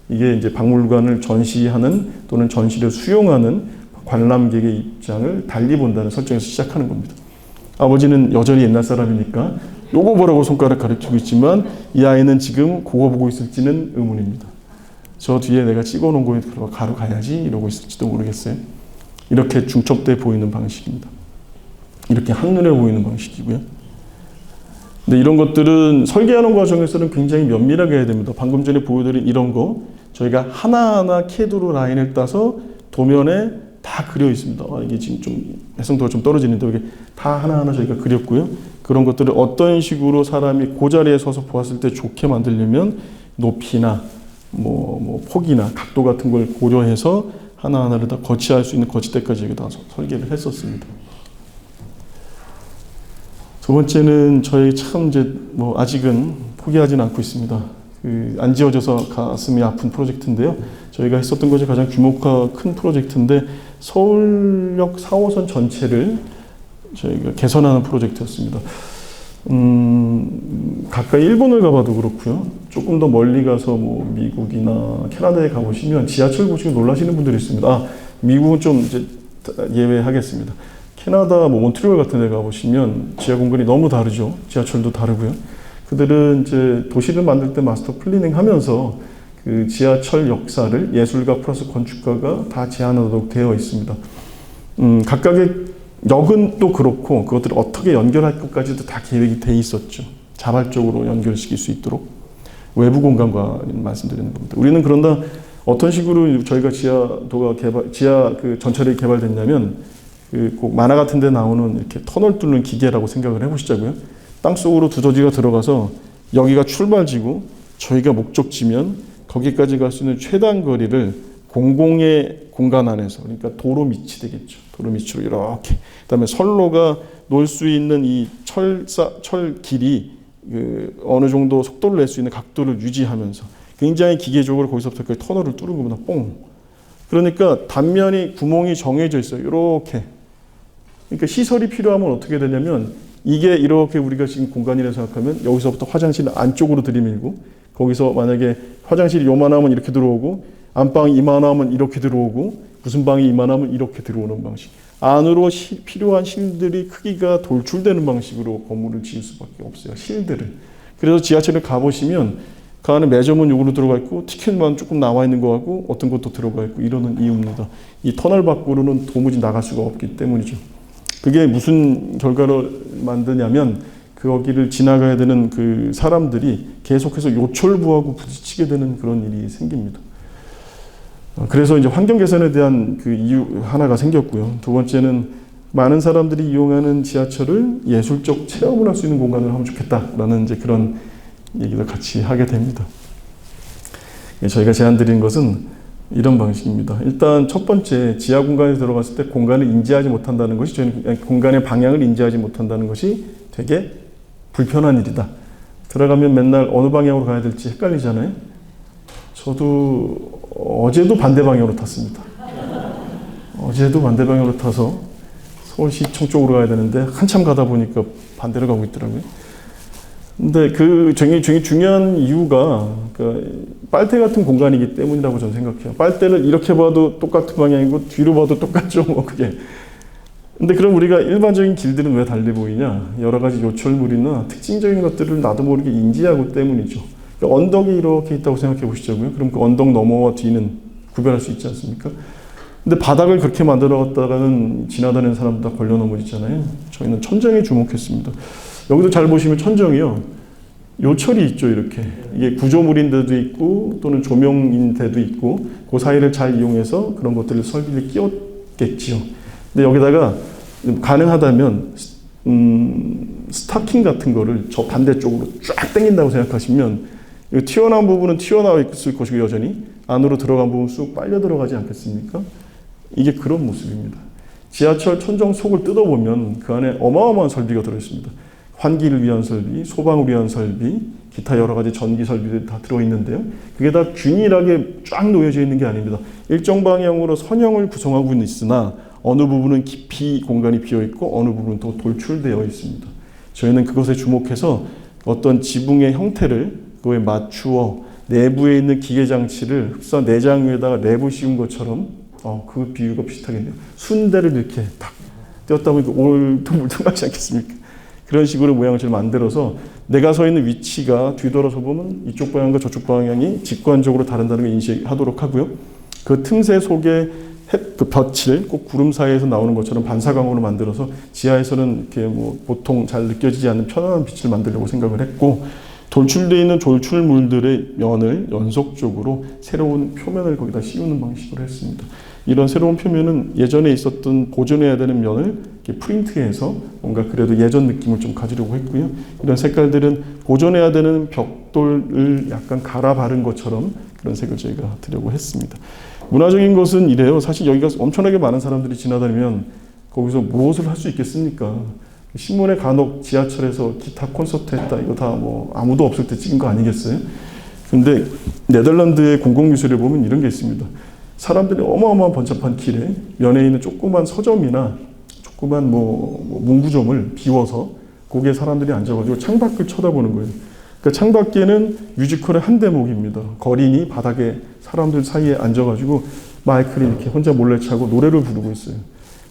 이게 이제 박물관을 전시하는 또는 전시를 수용하는 관람객의 입장을 달리 본다는 설정에서 시작하는 겁니다. 아버지는 여전히 옛날 사람이니까 요거 보라고 손가락 가리키고 있지만 이 아이는 지금 그거 보고 있을지는 의문입니다. 저 뒤에 내가 찍어놓은 거에 가로 가야지 이러고 있을지도 모르겠어요. 이렇게 중첩돼 보이는 방식입니다. 이렇게 한눈에 보이는 방식이고요. 근데 이런 것들은 설계하는 과정에서는 굉장히 면밀하게 해야 됩니다. 방금 전에 보여드린 이런 거 저희가 하나하나 캐드로 라인을 따서 도면에 다 그려 있습니다. 이게 지금 좀 해상도가 좀 떨어지는데 이게 다 하나하나 저희가 그렸고요. 그런 것들을 어떤 식으로 사람이 그 자리에 서서 보았을 때 좋게 만들려면 높이나 뭐 폭이나 각도 같은 걸 고려해서 하나하나를 다 거치할 수 있는 거치대까지 여기다 설계를 했었습니다. 두 번째는 저희 참 이제 뭐 아직은 포기하지는 않고 있습니다. 안 지어져서 가슴이 아픈 프로젝트인데요. 저희가 했었던 것이 가장 규모가 큰 프로젝트인데 서울역 4호선 전체를 저희가 개선하는 프로젝트였습니다. 가까이 일본을 가봐도 그렇고요. 조금 더 멀리 가서 뭐 미국이나 캐나다에 가보시면 지하철 보시고 놀라시는 분들이 있습니다. 미국은 좀 이제 예외하겠습니다. 캐나다 뭐 몬트리올 같은 데 가보시면 지하 공간이 너무 다르죠. 지하철도 다르고요. 그들은 이제 도시를 만들 때 마스터 플래닝 하면서 그 지하철 역사를 예술가 플러스 건축가가 다 제안하도록 되어 있습니다. 각각의 역은 또 그렇고 그것들을 어떻게 연결할 것까지도 다 계획이 돼 있었죠. 자발적으로 연결시킬 수 있도록 외부 공간과 말씀드리는 겁니다. 우리는 그런다 어떤 식으로 저희가 지하 그 전철이 개발됐냐면 꼭 만화 같은 데 나오는 이렇게 터널 뚫는 기계라고 생각을 해보시자고요. 땅속으로 두더지가 들어가서 여기가 출발지고 저희가 목적지면 거기까지 갈 수 있는 최단 거리를 공공의 공간 안에서 그러니까 도로 밑이 되겠죠. 도로 밑으로 이렇게 그다음에 선로가 놓을 수 있는 이 철 길이 어느 정도 속도를 낼 수 있는 각도를 유지하면서 굉장히 기계적으로 거기서부터 그 터널을 뚫은 겁니다. 뽕. 그러니까 단면이 구멍이 정해져 있어요. 이렇게. 그러니까 시설이 필요하면 어떻게 되냐면 이게 이렇게 우리가 지금 공간이라고 생각하면 여기서부터 화장실 안쪽으로 들이밀고 거기서 만약에 화장실이 요만하면 이렇게 들어오고 안방이 이만하면 이렇게 들어오고 무슨 방이 이만하면 이렇게 들어오는 방식. 안으로 필요한 실들이 크기가 돌출되는 방식으로 건물을 지을 수밖에 없어요. 실들을. 그래서 지하철에 가보시면 그 안에 매점은 요구로 들어가 있고 티켓만 조금 나와 있는 거 같고 어떤 것도 들어가 있고 이러는 이유입니다. 이 터널 밖으로는 도무지 나갈 수가 없기 때문이죠. 그게 무슨 결과를 만드냐면 거기를 지나가야 되는 그 사람들이 계속해서 요철부하고 부딪히게 되는 그런 일이 생깁니다. 그래서 이제 환경 개선에 대한 그 이유 하나가 생겼고요. 두 번째는 많은 사람들이 이용하는 지하철을 예술적 체험을 할 수 있는 공간을 하면 좋겠다라는 이제 그런 얘기를 같이 하게 됩니다. 저희가 제안드린 것은 이런 방식입니다. 일단 첫 번째 지하 공간에 들어갔을 때 공간을 인지하지 못한다는 것이 저희는 공간의 방향을 인지하지 못한다는 것이 되게 불편한 일이다. 들어가면 맨날 어느 방향으로 가야 될지 헷갈리잖아요. 저도 어제도 반대 방향으로 탔습니다. 어제도 반대 방향으로 타서 서울시청 쪽으로 가야 되는데 한참 가다 보니까 반대로 가고 있더라고요. 근데 그 굉장히 중요한 이유가 빨대 같은 공간이기 때문이라고 저는 생각해요. 빨대를 이렇게 봐도 똑같은 방향이고 뒤로 봐도 똑같죠, 뭐 그게. 근데 그럼 우리가 일반적인 길들은 왜 달리 보이냐? 여러 가지 요철물이나 특징적인 것들을 나도 모르게 인지하고 때문이죠. 그러니까 언덕이 이렇게 있다고 생각해 보시자고요. 그럼 그 언덕 너머와 뒤는 구별할 수 있지 않습니까? 근데 바닥을 그렇게 만들어 갔다가는 지나다니는 사람들 다 걸려 넘어지잖아요. 저희는 천정에 주목했습니다. 여기도 잘 보시면 천정이요. 요철이 있죠, 이렇게. 이게 구조물인 데도 있고 또는 조명인 데도 있고 그 사이를 잘 이용해서 그런 것들을 설비를 끼웠겠지요. 근데 여기다가 가능하다면 스타킹 같은 거를 저 반대쪽으로 쫙 당긴다고 생각하시면 튀어나온 부분은 튀어나와 있을 것이고 여전히 안으로 들어간 부분은 쑥 빨려 들어가지 않겠습니까? 이게 그런 모습입니다. 지하철 천정 속을 뜯어보면 그 안에 어마어마한 설비가 들어있습니다. 환기를 위한 설비, 소방을 위한 설비, 기타 여러 가지 전기 설비들이 다 들어있는데요. 그게 다 균일하게 쫙 놓여져 있는 게 아닙니다. 일정 방향으로 선형을 구성하고 있으나 어느 부분은 깊이 공간이 비어있고 어느 부분은 또 돌출되어 있습니다. 저희는 그것에 주목해서 어떤 지붕의 형태를 그거에 맞추어 내부에 있는 기계 장치를 흡사 내장 위에다가 내부 씌운 것처럼 그 비유가 비슷하겠네요. 순대를 이렇게 탁 띄었다 보니까 오늘도 물통하지 않겠습니까? 그런 식으로 모양을 잘 만들어서 내가 서 있는 위치가 뒤돌아서 보면 이쪽 방향과 저쪽 방향이 직관적으로 다른다는 걸 인식하도록 하고요. 그 틈새 속에 그 볕을 꼭 구름 사이에서 나오는 것처럼 반사광으로 만들어서 지하에서는 이렇게 뭐 보통 잘 느껴지지 않는 편안한 빛을 만들려고 생각을 했고, 돌출되어 있는 돌출물들의 면을 연속적으로 새로운 표면을 거기다 씌우는 방식으로 했습니다. 이런 새로운 표면은 예전에 있었던 보존해야 되는 면을 이렇게 프린트해서 뭔가 그래도 예전 느낌을 좀 가지려고 했고요. 이런 색깔들은 보존해야 되는 벽돌을 약간 갈아 바른 것처럼 그런 색을 저희가 하려고 했습니다. 문화적인 것은 이래요. 사실 여기가 엄청나게 많은 사람들이 지나다니면 거기서 무엇을 할 수 있겠습니까? 신문에 간혹 지하철에서 기타 콘서트 했다, 이거 다 뭐 아무도 없을 때 찍은 거 아니겠어요? 근데 네덜란드의 공공미술에 보면 이런 게 있습니다. 사람들이 어마어마한 번잡한 길에 면에 있는 조그만 서점이나 조그만 뭐 문구점을 비워서 거기에 사람들이 앉아가지고 창밖을 쳐다보는 거예요. 그러니까 창밖에는 뮤지컬의 한 대목입니다. 거린이 바닥에 사람들 사이에 앉아가지고 마이크를 이렇게 혼자 몰래 차고 노래를 부르고 있어요.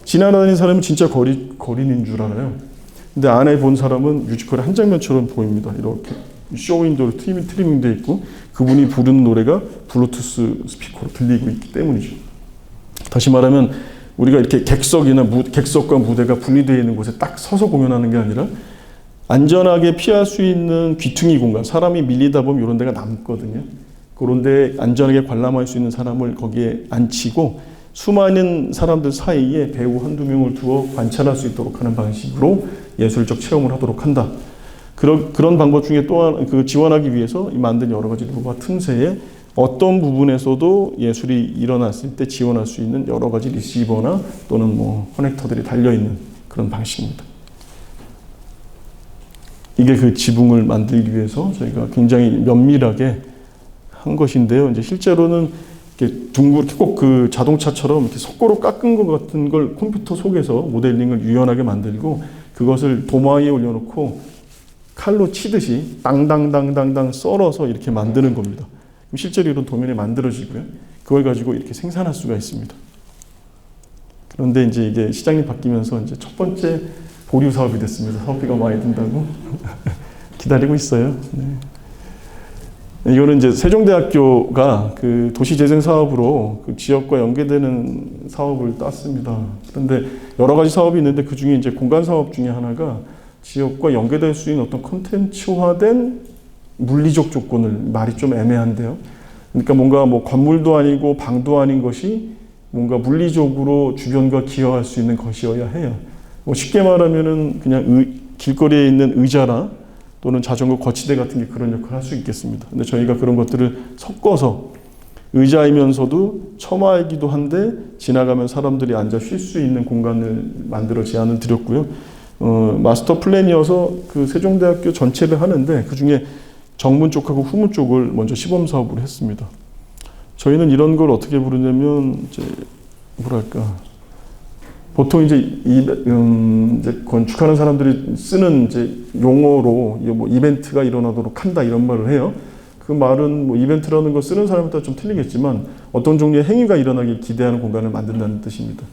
지나다니는 사람은 진짜 거린인 줄 알아요. 근데 안에 본 사람은 뮤지컬의 한 장면처럼 보입니다. 이렇게 쇼윈도로 트리밍되어 있고 그분이 부르는 노래가 블루투스 스피커로 들리고 있기 때문이죠. 다시 말하면 우리가 이렇게 객석과 무대가 분리되어 있는 곳에 딱 서서 공연하는 게 아니라 안전하게 피할 수 있는 귀퉁이 공간, 사람이 밀리다 보면 이런 데가 남거든요. 그런 데 안전하게 관람할 수 있는 사람을 거기에 앉히고 수많은 사람들 사이에 배우 한두 명을 두어 관찰할 수 있도록 하는 방식으로 예술적 체험을 하도록 한다. 그런 방법 중에 또한 지원하기 위해서 만든 여러 가지 루바 틈새에 어떤 부분에서도 예술이 일어났을 때 지원할 수 있는 여러 가지 리시버나 또는 뭐 커넥터들이 달려있는 그런 방식입니다. 이게 그 지붕을 만들기 위해서 저희가 굉장히 면밀하게 한 것인데요. 이제 실제로는 이렇게 둥그렇게 꼭 그 자동차처럼 이렇게 속고로 깎은 것 같은 걸 컴퓨터 속에서 모델링을 유연하게 만들고 그것을 도마 위에 올려놓고 칼로 치듯이 땅땅땅땅땅 썰어서 이렇게 만드는 겁니다. 실제로 이런 도면이 만들어지고요. 그걸 가지고 이렇게 생산할 수가 있습니다. 그런데 이제 이게 시장이 바뀌면서 이제 첫 번째 보류 사업이 됐습니다. 사업비가 많이 든다고 기다리고 있어요. 네. 이거는 이제 세종대학교가 그 도시재생 사업으로 그 지역과 연계되는 사업을 땄습니다. 그런데 여러 가지 사업이 있는데 그 중에 이제 공간 사업 중에 하나가 지역과 연계될 수 있는 어떤 콘텐츠화된 물리적 조건을, 말이 좀 애매한데요. 그러니까 뭔가 뭐 건물도 아니고 방도 아닌 것이 뭔가 물리적으로 주변과 기여할 수 있는 것이어야 해요. 뭐 쉽게 말하면은 그냥 길거리에 있는 의자나 또는 자전거 거치대 같은 게 그런 역할을 할 수 있겠습니다. 근데 저희가 그런 것들을 섞어서 의자이면서도 처마이기도 한데 지나가면 사람들이 앉아 쉴 수 있는 공간을 만들어 제안을 드렸고요. 마스터 플랜이어서 그 세종대학교 전체를 하는데 그 중에 정문 쪽하고 후문 쪽을 먼저 시범 사업으로 했습니다. 저희는 이런 걸 어떻게 부르냐면 이제 뭐랄까, 보통 이제 건축하는 사람들이 쓰는 이제 용어로 뭐 이벤트가 일어나도록 한다 이런 말을 해요. 그 말은 뭐 이벤트라는 거 쓰는 사람에 따라 좀 틀리겠지만 어떤 종류의 행위가 일어나길 기대하는 공간을 만든다는 뜻입니다.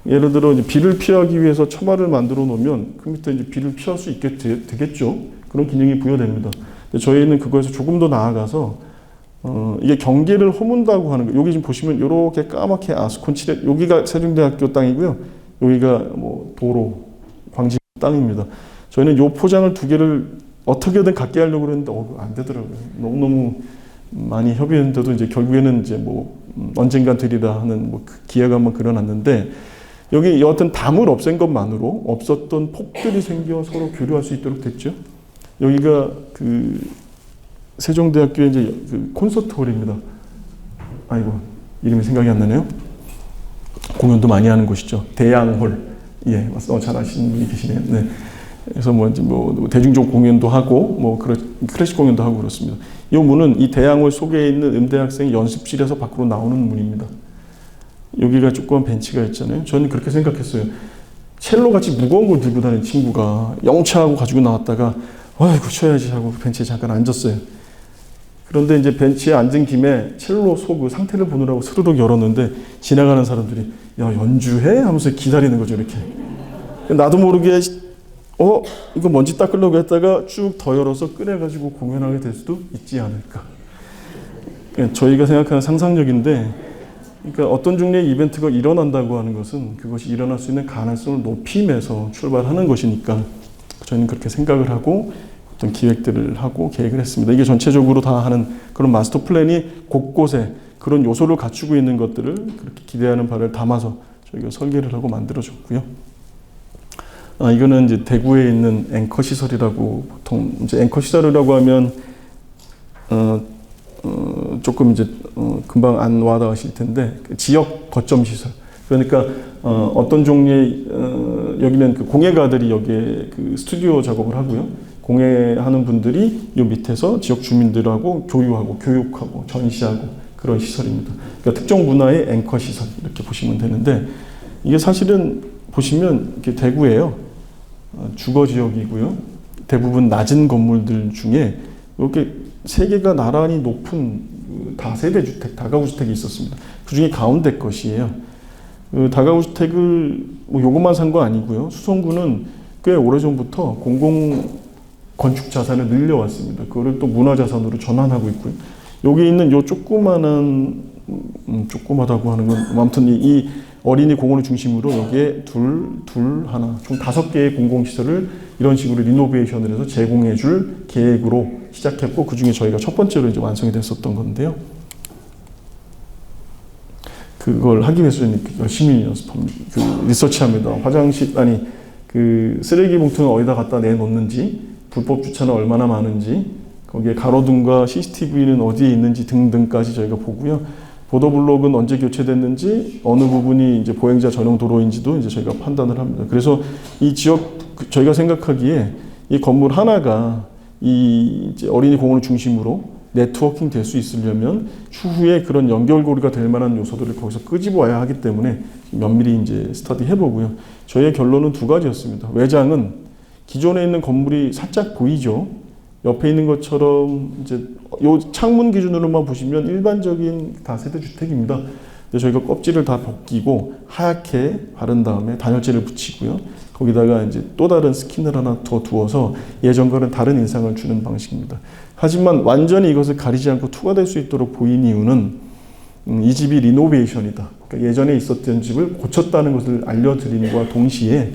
예를 들어 이제 비를 피하기 위해서 처마를 만들어 놓으면 그 밑에 이제 비를 피할 수 있게 되겠죠. 그런 기능이 부여됩니다. 근데 저희는 그거에서 조금 더 나아가서 이게 경계를 허문다고 하는 거. 여기 지금 보시면 이렇게 까맣게 아스콘 칠해, 여기가 세종대학교 땅이고요. 여기가 뭐 도로, 광진 땅입니다. 저희는 요 포장을 두 개를 어떻게든 갖게 하려고 했는데 안 되더라고요. 너무너무 많이 협의했는데도 이제 결국에는 이제 뭐 언젠간 되리라 하는 뭐 기회가 한번 그려놨는데, 여기 여하튼 담을 없앤 것만으로 없었던 폭들이 생겨 서로 교류할 수 있도록 됐죠. 여기가 그 세종대학교의 이제 그 콘서트홀입니다. 아이고, 이름이 생각이 안 나네요. 공연도 많이 하는 곳이죠. 대양홀. 예, 잘 아시는 분이 계시네요. 네. 그래서 뭐 이제 뭐 대중적 공연도 하고 뭐 클래식 공연도 하고 그렇습니다. 이 문은 이 대양홀 속에 있는 음대학생 연습실에서 밖으로 나오는 문입니다. 여기가 조그만 벤치가 있잖아요. 저는 그렇게 생각했어요. 첼로 같이 무거운 걸 들고 다니는 친구가 영차하고 가지고 나왔다가 아이고 쉬어야지 하고 벤치에 잠깐 앉았어요. 그런데 이제 벤치에 앉은 김에 첼로 그 상태를 보느라고 스르륵 열었는데 지나가는 사람들이 야 연주해? 하면서 기다리는 거죠 이렇게. 나도 모르게 이거 먼지 닦으려고 했다가 쭉 더 열어서 꺼내가지고 공연하게 될 수도 있지 않을까. 저희가 생각하는 상상력인데, 그러니까 어떤 종류의 이벤트가 일어난다고 하는 것은 그것이 일어날 수 있는 가능성을 높임에서 출발하는 것이니까 저희는 그렇게 생각을 하고 어떤 기획들을 하고 계획을 했습니다. 이게 전체적으로 다 하는 그런 마스터 플랜이 곳곳에 그런 요소를 갖추고 있는 것들을 그렇게 기대하는 바를 담아서 저희가 설계를 하고 만들어졌고요. 이거는 이제 대구에 있는 앵커 시설이라고, 보통 이제 앵커 시설이라고 하면 조금 이제 금방 안 와닿으실 텐데, 지역 거점 시설. 그러니까 어떤 종류의 여기는 그 공예가들이 여기에 그 스튜디오 작업을 하고요. 공예하는 분들이 이 밑에서 지역 주민들하고 교육하고 전시하고 그런 시설입니다. 그러니까 특정 문화의 앵커 시설 이렇게 보시면 되는데, 이게 사실은 보시면 이렇게 대구예요. 주거 지역이고요. 대부분 낮은 건물들 중에 이렇게 세 개가 나란히 높은 다세대 주택, 다가구 주택이 있었습니다. 그 중에 가운데 것이에요. 다가구 주택을 뭐 요것만 산 거 아니고요. 수성구는 꽤 오래전부터 공공 건축 자산을 늘려왔습니다. 그거를 또 문화 자산으로 전환하고 있고요. 여기 있는 요 조그마한 조그마다고 하는 건 아무튼 이 어린이 공원을 중심으로 여기에 하나, 총 5개의 공공시설을 이런 식으로 리노베이션을 해서 제공해 줄 계획으로 시작했고, 그 중에 저희가 첫 번째로 이제 완성이 됐었던 건데요. 그걸 하기 위해서 열심히 연습합니다. 리서치합니다. 그 쓰레기 봉투는 어디다 갖다 내놓는지, 불법 주차는 얼마나 많은지, 거기에 가로등과 CCTV는 어디에 있는지 등등까지 저희가 보고요. 보도블록은 언제 교체됐는지, 어느 부분이 이제 보행자 전용 도로인지도 이제 저희가 판단을 합니다. 그래서 이 지역, 저희가 생각하기에 이 건물 하나가 이 이제 어린이 공원을 중심으로 네트워킹 될 수 있으려면 추후에 그런 연결고리가 될 만한 요소들을 거기서 끄집어 와야 하기 때문에 면밀히 이제 스터디 해보고요. 저희의 결론은 2가지였습니다. 외장은 기존에 있는 건물이 살짝 보이죠. 옆에 있는 것처럼 이제 요 창문 기준으로만 보시면 일반적인 다세대 주택입니다. 근데 저희가 껍질을 다 벗기고 하얗게 바른 다음에 단열재를 붙이고요. 거기다가 이제 또 다른 스킨을 하나 더 두어서 예전과는 다른 인상을 주는 방식입니다. 하지만 완전히 이것을 가리지 않고 투과될 수 있도록 보인 이유는 이 집이 리노베이션이다. 그러니까 예전에 있었던 집을 고쳤다는 것을 알려드림과 동시에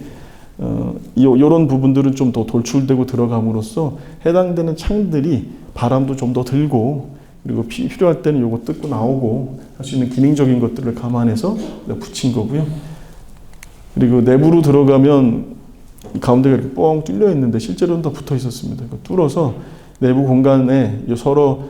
이런 부분들은 좀 더 돌출되고 들어감으로써 해당되는 창들이 바람도 좀 더 들고, 그리고 필요할 때는 요거 뜯고 나오고 할 수 있는 기능적인 것들을 감안해서 붙인 거고요. 그리고 내부로 들어가면 가운데가 이렇게 뻥 뚫려 있는데 실제로는 다 붙어 있었습니다. 뚫어서 내부 공간에 서로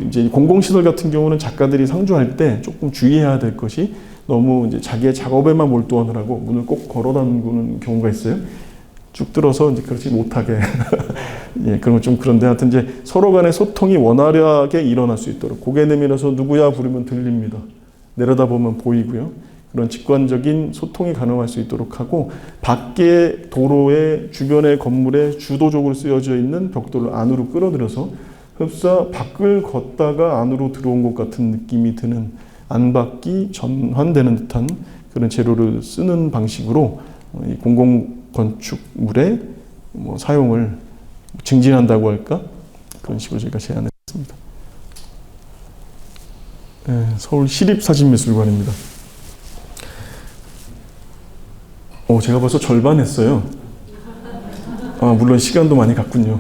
이제 공공시설 같은 경우는 작가들이 상주할 때 조금 주의해야 될 것이, 너무 이제 자기의 작업에만 몰두하느라고 문을 꼭 걸어 담그는 경우가 있어요. 쭉 들어서 이제 그렇지 못하게. 예, 그런 건 좀 그런데 하여튼 이제 서로 간의 소통이 원활하게 일어날 수 있도록 고개 내밀어서 누구야 부르면 들립니다. 내려다보면 보이고요. 그런 직관적인 소통이 가능할 수 있도록 하고, 밖에 도로에 주변의 건물에 주도적으로 쓰여져 있는 벽돌을 안으로 끌어들여서 흡사 밖을 걷다가 안으로 들어온 것 같은 느낌이 드는, 안팎이 전환되는 듯한 그런 재료를 쓰는 방식으로 공공건축물의 사용을 증진한다고 할까? 그런 식으로 저희가 제안했습니다. 네, 서울 시립사진미술관입니다. 제가 벌써 절반 했어요. 물론 시간도 많이 갔군요.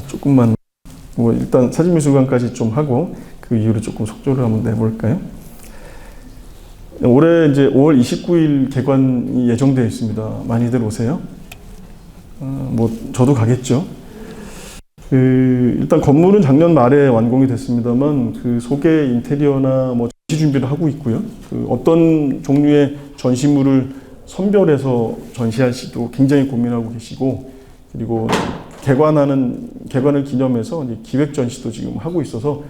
조금만, 일단 사진미술관까지 좀 하고, 그 이후로 조금 속도를 한번 내볼까요? 올해 이제 5월 29일 개관이 예정되어 있습니다. 많이들 오세요. 저도 가겠죠. 일단 건물은 작년 말에 완공이 됐습니다만, 그 소개 인테리어나 전시 준비를 하고 있고요. 어떤 종류의 전시물을 선별해서 전시할지도 굉장히 고민하고 계시고, 그리고 개관을 기념해서 이제 기획 전시도 지금 하고 있어서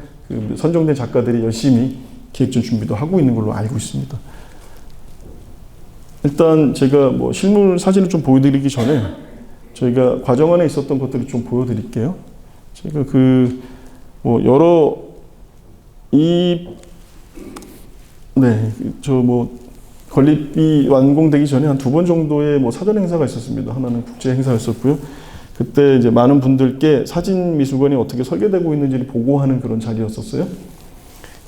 선정된 작가들이 열심히 기획전 준비도 하고 있는 걸로 알고 있습니다. 일단 제가 실물 사진을 좀 보여드리기 전에 저희가 과정 안에 있었던 것들을 좀 보여드릴게요. 제가 건립이 완공되기 전에 한 2번 정도의 사전 행사가 있었습니다. 하나는 국제 행사였었고요. 그때 이제 많은 분들께 사진 미술관이 어떻게 설계되고 있는지를 보고하는 그런 자리였었어요.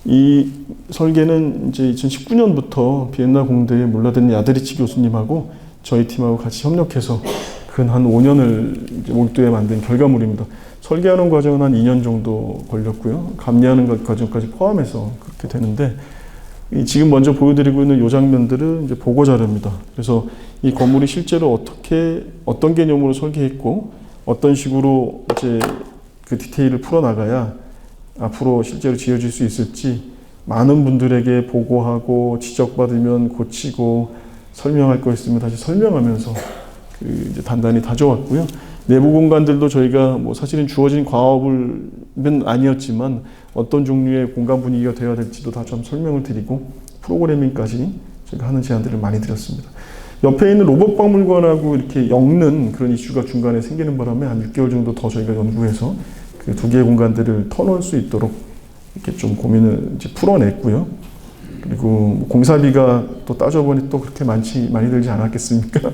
이 설계는 이제 2019년부터 비엔나 공대의 몰라덴 야데리치 교수님하고 저희 팀하고 같이 협력해서 근 한 5년을 이제 몰두에 만든 결과물입니다. 설계하는 과정은 한 2년 정도 걸렸고요. 감리하는 과정까지 포함해서 그렇게 되는데, 지금 먼저 보여드리고 있는 이 장면들은 이제 보고 자료입니다. 그래서 이 건물이 실제로 어떤 개념으로 설계했고, 어떤 식으로 이제 그 디테일을 풀어나가야 앞으로 실제로 지어질 수 있을지 많은 분들에게 보고하고, 지적받으면 고치고, 설명할 거 있으면 다시 설명하면서 이제 단단히 다져왔고요. 내부 공간들도 저희가 사실은 주어진 과업은 아니었지만 어떤 종류의 공간 분위기가 되어야 될지도 다 좀 설명을 드리고 프로그래밍까지 제가 하는 제안들을 많이 드렸습니다. 옆에 있는 로봇 박물관하고 이렇게 엮는 그런 이슈가 중간에 생기는 바람에 한 6개월 정도 더 저희가 연구해서 그 2개의 공간들을 터놓을 수 있도록 이렇게 좀 고민을 이제 풀어냈고요. 그리고 공사비가 또 따져보니 또 그렇게 많이 들지 않았겠습니까?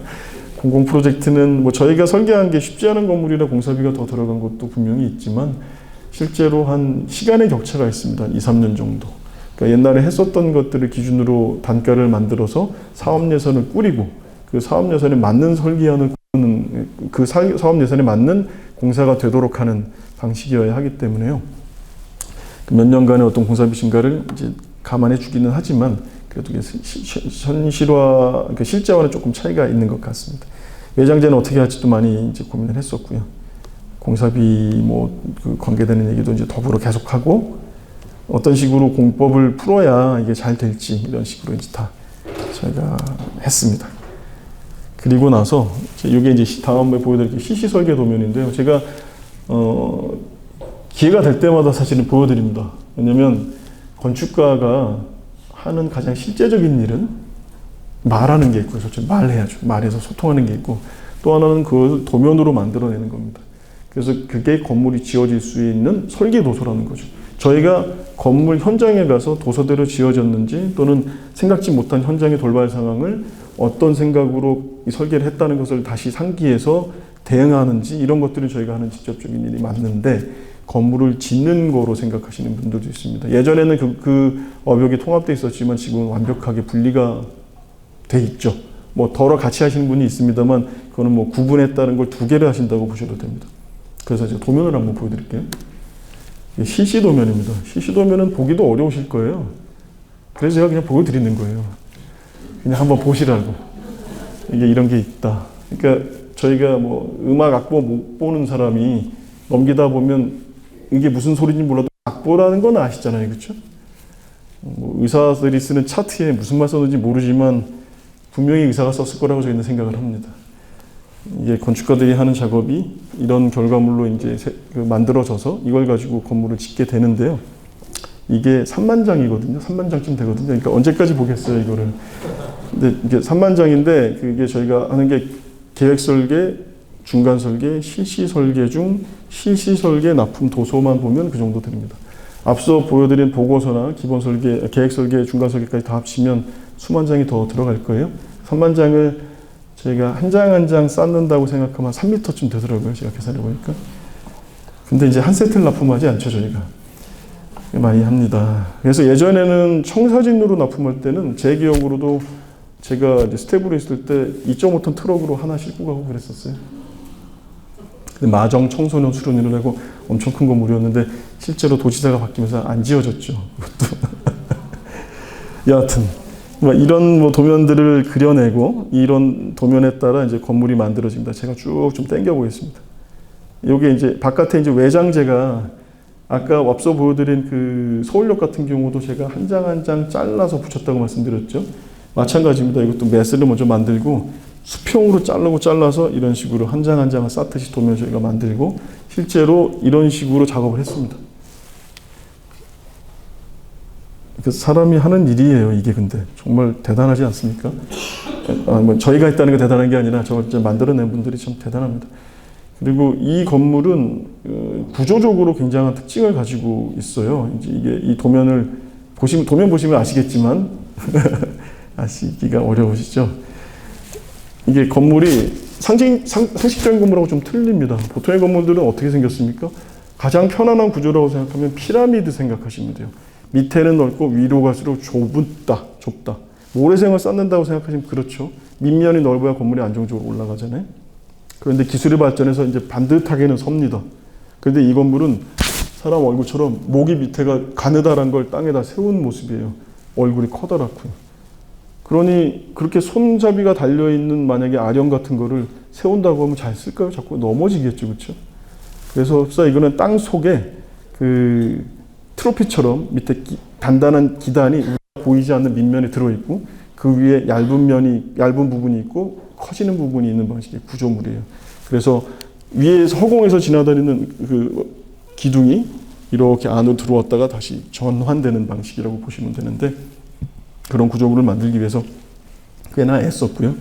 공공 프로젝트는 저희가 설계한 게 쉽지 않은 건물이라 공사비가 더 들어간 것도 분명히 있지만 실제로 한 시간의 격차가 있습니다. 2, 3년 정도. 그러니까 옛날에 했었던 것들을 기준으로 단가를 만들어서 사업 예산을 꾸리고 그 사업 예산에 맞는 설계안을 그 사업 예산에 맞는 공사가 되도록 하는 방식이어야 하기 때문에요. 몇 년간의 어떤 공사비 증가를 이제 감안해 주기는 하지만 그래도 현실화, 그러니까 실제와는 조금 차이가 있는 것 같습니다. 외장재는 어떻게 할지도 많이 이제 고민을 했었고요. 공사비 그 관계되는 얘기도 이제 더불어 계속하고 어떤 식으로 공법을 풀어야 이게 잘 될지 이런 식으로 이제 다 저희가 했습니다. 그리고 나서 이게 이제 다음에 보여드릴 시시 설계 도면인데요. 제가 기회가 될 때마다 사실은 보여드립니다. 왜냐하면 건축가가 하는 가장 실제적인 일은 말하는 게 있고요. 솔직히 말해야죠. 말해서 소통하는 게 있고 또 하나는 그걸 도면으로 만들어내는 겁니다. 그래서 그게 건물이 지어질 수 있는 설계 도서라는 거죠. 저희가 건물 현장에 가서 도서대로 지어졌는지 또는 생각지 못한 현장의 돌발 상황을 어떤 생각으로 이 설계를 했다는 것을 다시 상기해서 대응하는지 이런 것들은 저희가 하는 직접적인 일이 맞는데 건물을 짓는 거로 생각하시는 분들도 있습니다. 예전에는 그 업역이 통합되어 있었지만 지금은 완벽하게 분리가 돼 있죠. 더러 같이 하시는 분이 있습니다만 그거는 구분했다는 걸 2개를 하신다고 보셔도 됩니다. 그래서 제가 도면을 한번 보여드릴게요. 시시 도면입니다. 시시 도면은 보기도 어려우실 거예요. 그래서 제가 그냥 보여드리는 거예요. 그냥 한번 보시라고. 이게 이런 게 있다. 그러니까 저희가 음악 악보 못 보는 사람이 넘기다 보면 이게 무슨 소리인지 몰라도 악보라는 건 아시잖아요. 그렇죠? 의사들이 쓰는 차트에 무슨 말 썼는지 모르지만 분명히 의사가 썼을 거라고 저희는 생각을 합니다. 이게 건축가들이 하는 작업이 이런 결과물로 이제 만들어져서 이걸 가지고 건물을 짓게 되는데요. 이게 3만 장이거든요. 3만 장쯤 되거든요. 그러니까 언제까지 보겠어요, 이거를. 근데 이게 3만 장인데 그게 저희가 하는 게 계획 설계, 중간 설계, 실시 설계 중 실시 설계 납품 도서만 보면 그 정도 됩니다. 앞서 보여드린 보고서나 기본 설계, 계획 설계, 중간 설계까지 다 합치면 수만 장이 더 들어갈 거예요. 3만 장을 저희가 한 장 한 장 쌓는다고 생각하면 3m쯤 되더라고요. 제가 계산해 보니까. 근데 이제 한 세트를 납품하지 않죠, 저희가. 많이 합니다. 그래서 예전에는 청사진으로 납품할 때는 제 기억으로도 제가 이제 스텝으로 있을 때 2.5톤 트럭으로 하나 싣고 가고 그랬었어요. 근데 마정 청소년 수련회를 하고 엄청 큰 건물이었는데 실제로 도지사가 바뀌면서 안 지어졌죠. 여하튼 이런 도면들을 그려내고 이런 도면에 따라 이제 건물이 만들어집니다. 제가 쭉 좀 당겨 보겠습니다. 요게 이제 바깥에 이제 외장재가 아까 앞서 보여드린 그 서울역 같은 경우도 제가 한 장 한 장 잘라서 붙였다고 말씀드렸죠. 마찬가지입니다. 이것도 메스를 먼저 만들고 수평으로 잘라서 이런 식으로 한 장 한 장을 쌓듯이 도면 저희가 만들고 실제로 이런 식으로 작업을 했습니다. 사람이 하는 일이에요. 이게 근데 정말 대단하지 않습니까? 뭐 저희가 했다는 게 대단한 게 아니라 저걸 만들어낸 분들이 참 대단합니다. 그리고 이 건물은 구조적으로 굉장한 특징을 가지고 있어요. 이제 이게 이 도면을 도면 보시면 아시겠지만 아시기가 어려우시죠? 이게 건물이 상식적인 건물하고 좀 틀립니다. 보통의 건물들은 어떻게 생겼습니까? 가장 편안한 구조라고 생각하면 피라미드 생각하시면 돼요. 밑에는 넓고 위로 갈수록 좁다. 모래생을 쌓는다고 생각하시면 그렇죠. 밑면이 넓어야 건물이 안정적으로 올라가잖아요. 그런데 기술이 발전해서 이제 반듯하게는 섭니다. 그런데 이 건물은 사람 얼굴처럼 목이 밑에가 가느다란 걸 땅에다 세운 모습이에요. 얼굴이 커다랗고요. 그러니 그렇게 손잡이가 달려있는 만약에 아령 같은 거를 세운다고 하면 잘 쓸까요? 자꾸 넘어지겠죠. 그렇죠? 그래서 이거는 땅 속에 그 트로피처럼 밑에 단단한 기단이 보이지 않는 밑면에 들어있고 그 위에 얇은 부분이 있고 커지는 부분이 있는 방식의 구조물이에요. 그래서 위에서 허공에서 지나다니는 그 기둥이 이렇게 안으로 들어왔다가 다시 전환되는 방식이라고 보시면 되는데 그런 구조물을 만들기 위해서 꽤나 애썼고요.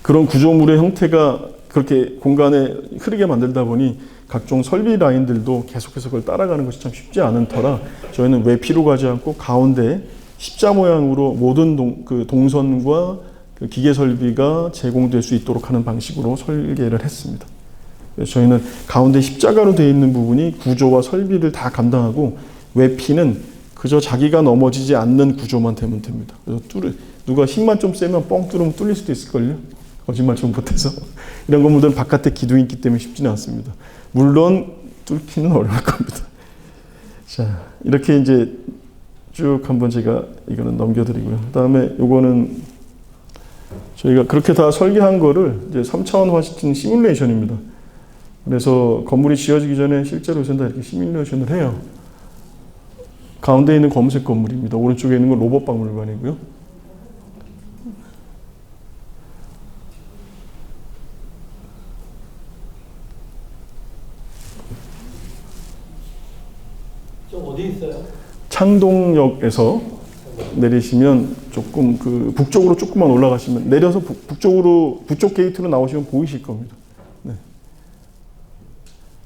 그런 구조물의 형태가 그렇게 공간에 흐르게 만들다 보니 각종 설비 라인들도 계속해서 그걸 따라가는 것이 참 쉽지 않은 터라 저희는 외피로 가지 않고 가운데 십자 모양으로 모든 동선과 그 기계 설비가 제공될 수 있도록 하는 방식으로 설계를 했습니다. 그래서 저희는 가운데 십자가로 되어 있는 부분이 구조와 설비를 다 감당하고 외피는 그저 자기가 넘어지지 않는 구조만 되면 됩니다. 그래서 누가 힘만 좀 세면 뻥 뚫으면 뚫릴 수도 있을걸요. 거짓말 좀 못해서. 이런 건물들은 바깥에 기둥이 있기 때문에 쉽지는 않습니다. 물론 뚫기는 어려울 겁니다. 자, 이렇게 이제 쭉 한번 제가 이거는 넘겨드리고요. 그다음에 요거는 저희가 그렇게 다 설계한 거를 이제 3차원화 시킨 시뮬레이션입니다. 그래서 건물이 지어지기 전에 실제로 요새는 다 이렇게 시뮬레이션을 해요. 가운데 있는 검은색 건물입니다. 오른쪽에 있는 건 로봇 박물관이고요. 좀 어디 있어요? 창동역에서 내리시면 조금 그 북쪽으로 조금만 올라가시면 내려서 북쪽 게이트로 나오시면 보이실 겁니다. 네.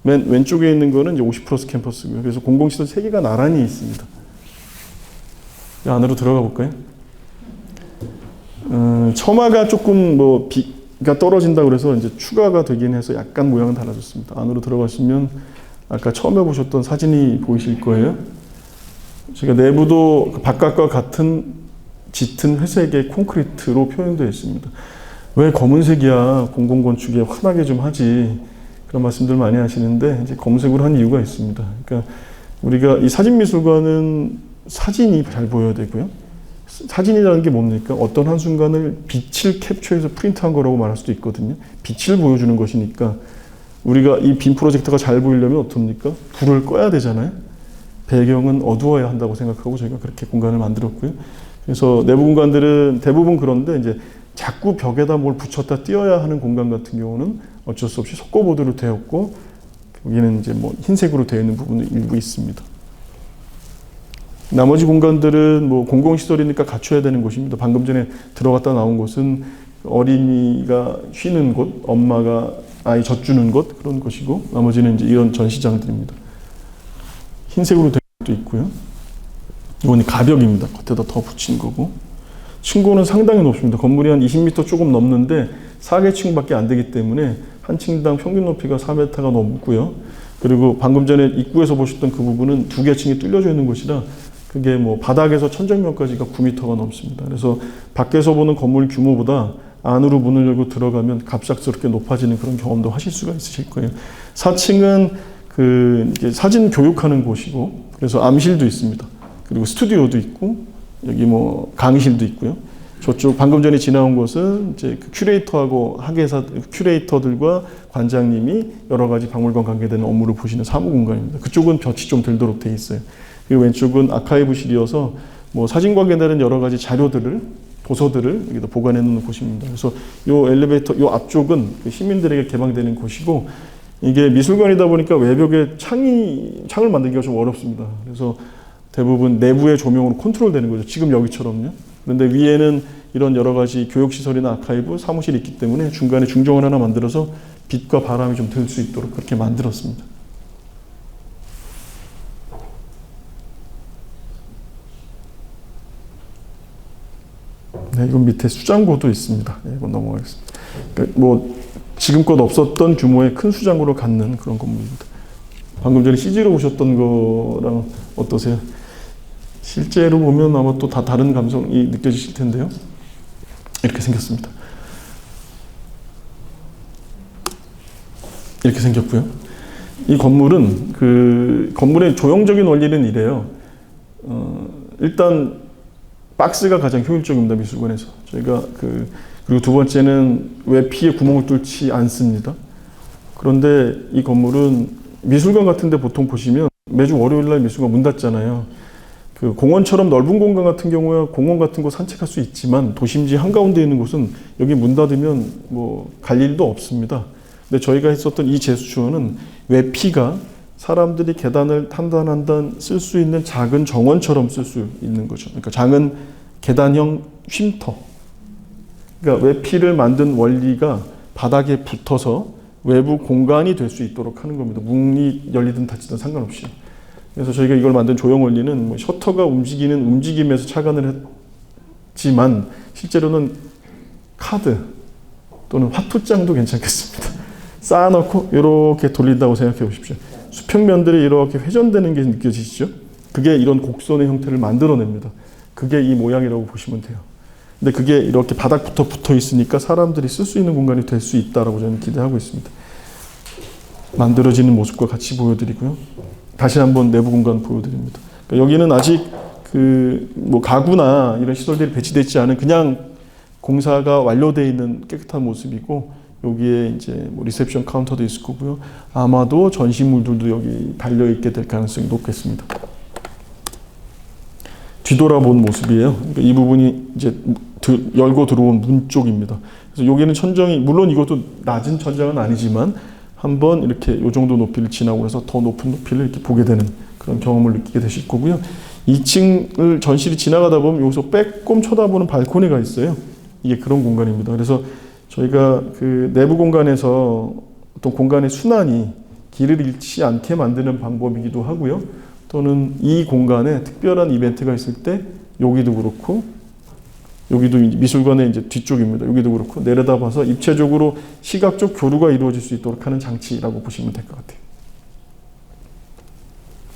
맨 왼쪽에 있는 거는 이제 50플러스 캠퍼스고요. 그래서 공공시설 3개가 나란히 있습니다. 이 안으로 들어가 볼까요? 처마가 조금 뭐 비가 떨어진다 그래서 이제 추가가 되긴 해서 약간 모양은 달라졌습니다. 안으로 들어가시면 아까 처음에 보셨던 사진이 보이실 거예요. 제가 내부도 바깥과 같은 짙은 회색의 콘크리트로 표현되어 있습니다. 왜 검은색이야? 공공건축에 환하게 좀 하지. 그런 말씀들 많이 하시는데 이제 검은색으로 한 이유가 있습니다. 그러니까 우리가 이 사진미술관은 사진이 잘 보여야 되고요. 사진이라는 게 뭡니까? 어떤 한순간을 빛을 캡처해서 프린트한 거라고 말할 수도 있거든요. 빛을 보여주는 것이니까 우리가 이 빔 프로젝터가 잘 보이려면 어떻습니까? 불을 꺼야 되잖아요. 배경은 어두워야 한다고 생각하고 저희가 그렇게 공간을 만들었고요. 그래서 내부 공간들은 대부분 그런데 이제 자꾸 벽에다 뭘 붙였다 띄어야 하는 공간 같은 경우는 어쩔 수 없이 석고보드로 되었고 여기는 이제 뭐 흰색으로 되어 있는 부분이 일부 있습니다. 나머지 공간들은 뭐 공공시설이니까 갖춰야 되는 곳입니다. 방금 전에 들어갔다 나온 곳은 어린이가 쉬는 곳, 엄마가 아이 젖주는 곳 그런 곳이고 나머지는 이제 이런 전시장들입니다. 흰색으로 된 것도 있고요. 이건 가벽입니다. 겉에다 더 붙인 거고. 층고는 상당히 높습니다. 건물이 한 20m 조금 넘는데 4개층밖에 안 되기 때문에 한 층당 평균 높이가 4m가 넘고요. 그리고 방금 전에 입구에서 보셨던 그 부분은 2개 층이 뚫려져 있는 곳이라 그게 뭐 바닥에서 천정면까지가 9m가 넘습니다. 그래서 밖에서 보는 건물 규모보다 안으로 문을 열고 들어가면 갑작스럽게 높아지는 그런 경험도 하실 수가 있으실 거예요. 4층은 그 이제 사진 교육하는 곳이고 그래서 암실도 있습니다. 그리고 스튜디오도 있고 여기 뭐 강의실도 있고요. 저쪽 방금 전에 지나온 곳은 이제 그 큐레이터하고 학예사 큐레이터들과 관장님이 여러 가지 박물관 관계되는 업무를 보시는 사무 공간입니다. 그쪽은 볕이 좀 들도록 돼 있어요. 그리고 왼쪽은 아카이브실이어서 뭐 사진 관계되는 여러 가지 자료들을 도서들을 여기다 보관해 놓는 곳입니다. 그래서 요 엘리베이터 요 앞쪽은 시민들에게 개방되는 곳이고 이게 미술관이다 보니까 외벽에 창을 만들기가 좀 어렵습니다. 그래서 대부분 내부의 조명으로 컨트롤되는 거죠. 지금 여기처럼요. 그런데 위에는 이런 여러 가지 교육시설이나 아카이브, 사무실이 있기 때문에 중간에 중정을 하나 만들어서 빛과 바람이 좀 들 수 있도록 그렇게 만들었습니다. 네, 이건 밑에 수장고도 있습니다. 네, 이건 넘어가겠습니다. 그러니까 뭐 지금껏 없었던 규모의 큰 수장고를 갖는 그런 건물입니다. 방금 전에 CG로 보셨던 거랑 어떠세요? 실제로 보면 아마 또 다 다른 감성이 느껴지실 텐데요. 이렇게 생겼습니다. 이렇게 생겼고요. 이 건물은 그 건물의 조형적인 원리는 이래요. 일단 박스가 가장 효율적입니다. 미술관에서 저희가 그리고 두 번째는 외피에 구멍을 뚫지 않습니다. 그런데 이 건물은 미술관 같은데 보통 보시면 매주 월요일날 미술관 문 닫잖아요. 그 공원처럼 넓은 공간 같은 경우야 공원 같은 곳 산책할 수 있지만 도심지 한가운데 있는 곳은 여기 문 닫으면 뭐 갈 일도 없습니다. 근데 저희가 했었던 이 제수처는 외피가 사람들이 계단을 한단 쓸 수 있는 작은 정원처럼 쓸 수 있는 거죠. 그러니까 작은 계단형 쉼터. 그러니까 외피를 만든 원리가 바닥에 붙어서 외부 공간이 될 수 있도록 하는 겁니다. 문이 열리든 닫히든 상관없이. 그래서 저희가 이걸 만든 조형 원리는 뭐 셔터가 움직이는 움직임에서 착안을 했지만 실제로는 카드 또는 화투장도 괜찮겠습니다. 쌓아놓고 이렇게 돌린다고 생각해 보십시오. 수평면들이 이렇게 회전되는 게 느껴지시죠? 그게 이런 곡선의 형태를 만들어냅니다. 그게 이 모양이라고 보시면 돼요. 근데 그게 이렇게 바닥부터 붙어 있으니까 사람들이 쓸 수 있는 공간이 될 수 있다라고 저는 기대하고 있습니다. 만들어지는 모습과 같이 보여드리고요. 다시 한번 내부 공간 보여드립니다. 그러니까 여기는 아직 뭐 가구나 이런 시설들이 배치되어 있지 않은 그냥 공사가 완료되어 있는 깨끗한 모습이고 여기에 이제 뭐 리셉션 카운터도 있을 거고요. 아마도 전시물들도 여기 달려 있게 될 가능성이 높겠습니다. 뒤돌아본 모습이에요. 그러니까 이 부분이 이제 열고 들어온 문 쪽입니다. 그래서 여기는 천정이 물론 이것도 낮은 천장은 아니지만 한번 이렇게 이 정도 높이를 지나고 해서 더 높은 높이를 이렇게 보게 되는 그런 경험을 느끼게 되실 거고요. 2층을 전실이 지나가다 보면 여기서 빼꼼 쳐다보는 발코니가 있어요. 이게 그런 공간입니다. 그래서 저희가 그 내부 공간에서 어떤 공간의 순환이 길을 잃지 않게 만드는 방법이기도 하고요. 또는 이 공간에 특별한 이벤트가 있을 때 여기도 그렇고 여기도 미술관의 이제 뒤쪽입니다. 여기도 그렇고 내려다봐서 입체적으로 시각적 교류가 이루어질 수 있도록 하는 장치라고 보시면 될 것 같아요.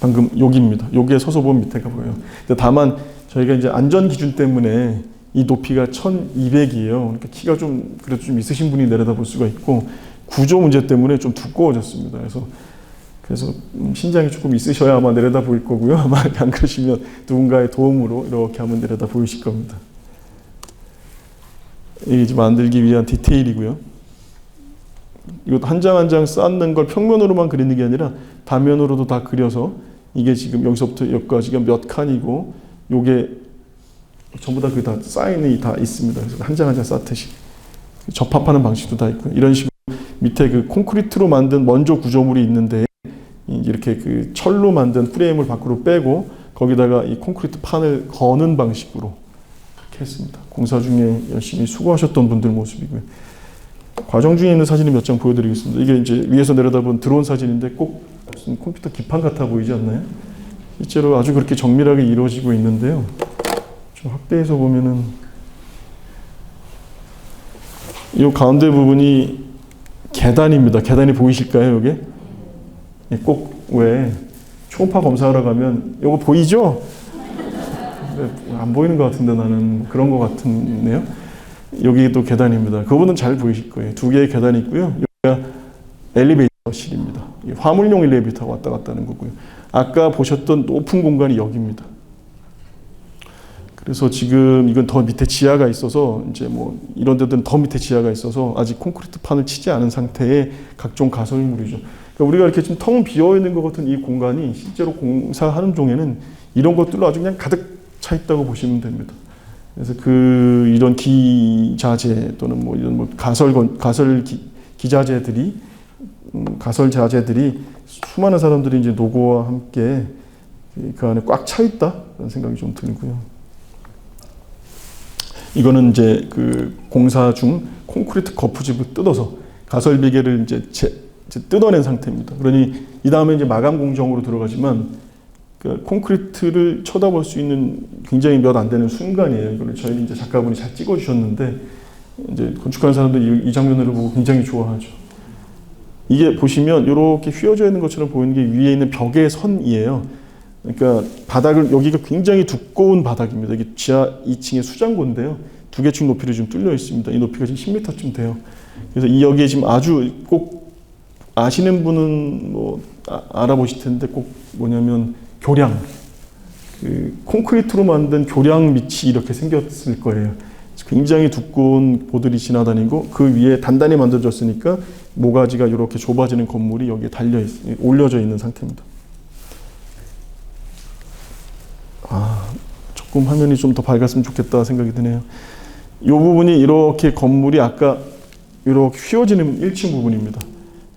방금 여기입니다. 여기에 서서 보면 밑에가 보여요. 근데 다만 저희가 이제 안전 기준 때문에 이 높이가 1200이에요. 그러니까 키가 좀 그래도 좀 있으신 분이 내려다볼 수가 있고 구조 문제 때문에 좀 두꺼워졌습니다. 그래서 신장이 조금 있으셔야 아마 내려다 보일 거고요. 아마 안 그러시면 누군가의 도움으로 이렇게 한번 내려다 보이실 겁니다. 이게 지금 만들기 위한 디테일이고요. 이것도 한 장 한 장 쌓는 걸 평면으로만 그리는 게 아니라 단면으로도 다 그려서 이게 지금 여기서부터 여기까지가 몇 칸이고 요게 전부 다 그 다 사인이 다 있습니다. 그래서 한 장 한 장 쌓듯이 접합하는 방식도 다 있고요. 이런 식으로 밑에 그 콘크리트로 만든 먼저 구조물이 있는데 이렇게 그 철로 만든 프레임을 밖으로 빼고 거기다가 이 콘크리트 판을 거는 방식으로 이렇게 했습니다. 공사 중에 열심히 수고하셨던 분들 모습이고요. 과정 중에 있는 사진을 몇 장 보여드리겠습니다. 이게 이제 위에서 내려다본 드론 사진인데 꼭 무슨 컴퓨터 기판 같아 보이지 않나요? 실제로 아주 그렇게 정밀하게 이루어지고 있는데요. 좀 확대해서 보면은 이 가운데 부분이 계단입니다. 계단이 보이실까요, 이게? 꼭 왜 초음파 검사하러 가면 이거 보이죠? 안 보이는 것 같은데 나는 그런 것 같은데요. 여기도 계단입니다. 그거는 잘 보이실 거예요. 두 개의 계단이 있고요. 여기가 엘리베이터실입니다. 화물용 엘리베이터가 왔다 갔다 하는 거고요. 아까 보셨던 높은 공간이 여기입니다. 그래서 지금 이건 더 밑에 지하가 있어서 이제 뭐 이런 데들은 더 밑에 지하가 있어서 아직 콘크리트 판을 치지 않은 상태의 각종 가설물이죠. 그러니까 우리가 이렇게 좀 텅 비어 있는 것 같은 이 공간이 실제로 공사하는 중에는 이런 것들로 아주 그냥 가득 차 있다고 보시면 됩니다. 그래서 이런 기자재 또는 뭐 이런 뭐 가설 기자재들이 가설 자재들이 수많은 사람들이 이제 노고와 함께 그 안에 꽉 차 있다라는 생각이 좀 들고요. 이거는 이제 그 공사 중 콘크리트 거푸집을 뜯어서 가설비계를 이제 뜯어낸 상태입니다. 그러니 이 다음에 이제 마감 공정으로 들어가지만 그 콘크리트를 쳐다볼 수 있는 굉장히 몇 안 되는 순간이에요. 이걸 저희 이제 작가분이 잘 찍어주셨는데 이제 건축하는 사람들이 이 장면을 보고 굉장히 좋아하죠. 이게 보시면 이렇게 휘어져 있는 것처럼 보이는 게 위에 있는 벽의 선이에요. 그러니까 바닥을 여기가 굉장히 두꺼운 바닥입니다. 이게 지하 2층의 수장고인데요. 2개 층 높이로 지금 뚫려 있습니다. 이 높이가 지금 10m쯤 돼요. 그래서 이 여기에 지금 아주 꼭 아시는 분은 뭐 알아보실 텐데 꼭 뭐냐면 교량, 그 콘크리트로 만든 교량 밑이 이렇게 생겼을 거예요. 굉장히 두꺼운 보들이 지나다니고 그 위에 단단히 만들어졌으니까 모가지가 이렇게 좁아지는 건물이 여기에 올려져 있는 상태입니다. 조금 화면이 좀 더 밝았으면 좋겠다 생각이 드네요. 이 부분이 이렇게 건물이 아까 이렇게 휘어지는 1층 부분입니다.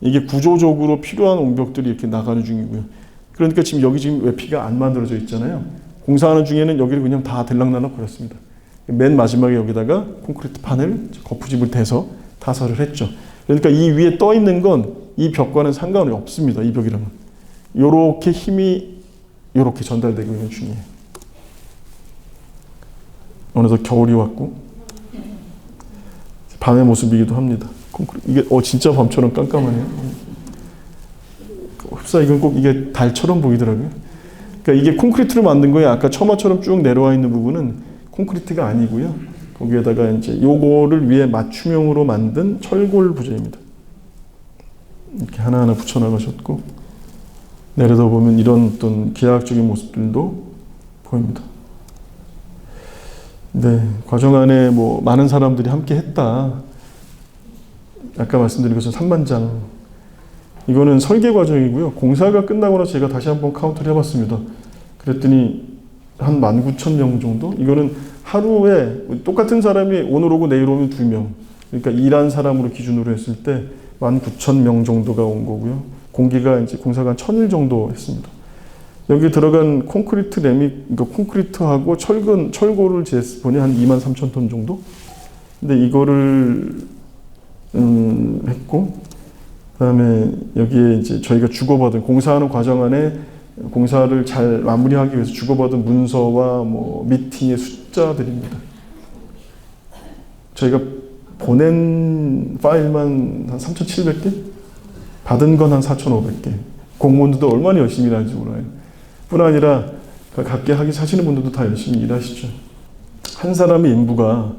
이게 구조적으로 필요한 옹벽들이 이렇게 나가는 중이고요. 그러니까 지금 여기 지금 외피가 안 만들어져 있잖아요. 공사하는 중에는 여기를 그냥 다 들락날락 버렸습니다. 맨 마지막에 여기다가 콘크리트 판을 거푸집을 대서 타설을 했죠. 그러니까 이 위에 떠 있는 건 이 벽과는 상관이 없습니다. 이 벽이랑은. 요렇게 힘이 요렇게 전달되고 있는 중이에요. 어느덧 겨울이 왔고 밤의 모습이기도 합니다. 이게 진짜 밤처럼 깜깜하네요. 흡사 이건 꼭 이게 달처럼 보이더라고요. 그러니까 이게 콘크리트로 만든 거예요. 아까 처마처럼 쭉 내려와 있는 부분은 콘크리트가 아니고요. 거기에다가 이제 요거를 위에 맞춤형으로 만든 철골 부재입니다. 이렇게 하나하나 붙여 나가셨고 내려다 보면 이런 어떤 기하학적인 모습들도 보입니다. 네, 과정 안에 뭐 많은 사람들이 함께 했다. 아까 말씀드린 것은 3만장. 이거는 설계 과정이고요. 공사가 끝나고 나서 제가 다시 한번 카운트를 해봤습니다. 그랬더니 한 19,000명 정도? 이거는 하루에 똑같은 사람이 오늘 오고 내일 오면 2명. 그러니까 일한 사람으로 기준으로 했을 때 19,000명 정도가 온 거고요. 공기가 이제 공사가 한 1,000일 정도 했습니다. 여기 들어간 콘크리트 그러니까 콘크리트하고 철골을 재보니 한 23,000톤 정도? 근데 이거를 했고, 그 다음에 여기에 이제 저희가 주고받은 공사하는 과정 안에 공사를 잘 마무리하기 위해서 주고받은 문서와 뭐 미팅의 숫자들입니다. 저희가 보낸 파일만 한 3,700개? 받은 건 한 4,500개. 공무원들도 얼마나 열심히 일하는지 몰라요. 뿐 아니라 각계 하시는 분들도 다 열심히 일하시죠. 한 사람의 인부가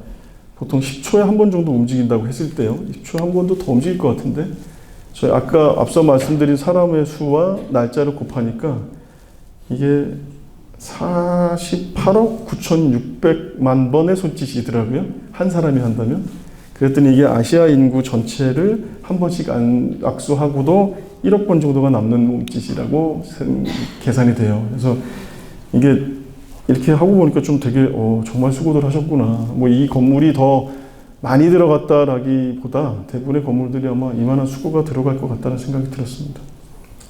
보통 10초에 한 번 정도 움직인다고 했을 때요. 10초에 한 번도 더 움직일 것 같은데 저희 아까 앞서 말씀드린 사람의 수와 날짜를 곱하니까 이게 48억 9,600만 번의 손짓이더라고요. 한 사람이 한다면. 그랬더니 이게 아시아 인구 전체를 한 번씩 악수하고도 1억 번 정도가 남는 몸짓이라고 계산이 돼요. 그래서 이게 이렇게 하고 보니까 좀 되게 정말 수고들 하셨구나. 뭐 이 건물이 더 많이 들어갔다라기보다 대부분의 건물들이 아마 이만한 수고가 들어갈 것 같다는 생각이 들었습니다.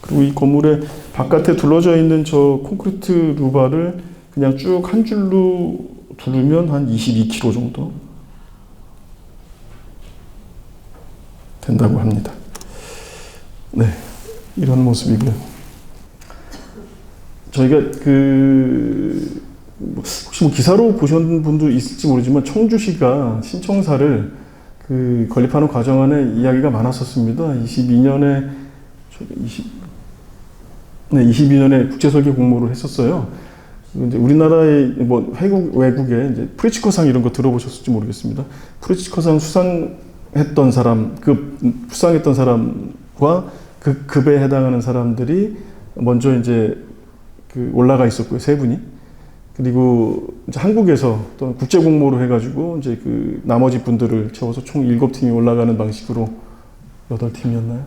그리고 이 건물의 바깥에 둘러져 있는 저 콘크리트 루바를 그냥 쭉 한 줄로 두르면 한 22km 정도 된다고 합니다. 네, 이런 모습이고요. 저희가 혹시 뭐 기사로 보신 분도 있을지 모르지만 청주시가 신청사를 건립하는 과정 안에 이야기가 많았었습니다. 22년에 국제설계 공모를 했었어요. 이제 우리나라의 뭐 외국에 이제 프리츠커상 이런 거 들어보셨을지 모르겠습니다. 프리츠커상 수상했던 사람과 그 급에 해당하는 사람들이 먼저 이제 올라가 있었고요. 3분이. 그리고 이제 한국에서 또 국제 공모로 해가지고 이제 나머지 분들을 채워서 총 7팀이 올라가는 방식으로 8팀이었나요?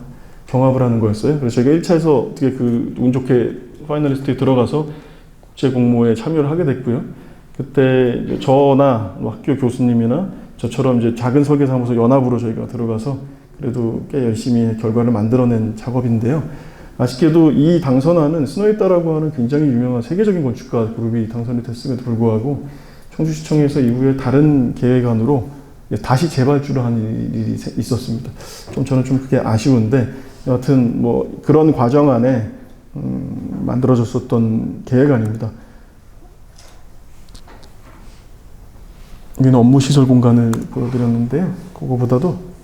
경합을 하는 거였어요. 그래서 저희가 1차에서 어떻게 운 좋게 파이널리스트에 들어가서 국제 공모에 참여를 하게 됐고요. 그때 저나 학교 교수님이나 저처럼 이제 작은 설계사무소 연합으로 저희가 들어가서 그래도 꽤 열심히 결과를 만들어낸 작업인데요. 아쉽게도 이 당선안은 스노이따라고 하는 굉장히 유명한 세계적인 건축가 그룹이 당선이 됐음에도 불구하고 청주시청에서 이후에 다른 계획안으로 다시 재발주를 한 일이 있었습니다. 저는 좀 그게 아쉬운데 여하튼 뭐 그런 과정 안에 만들어졌었던 계획안입니다. 여기는 업무시설 공간을 보여드렸는데요. 그거보다도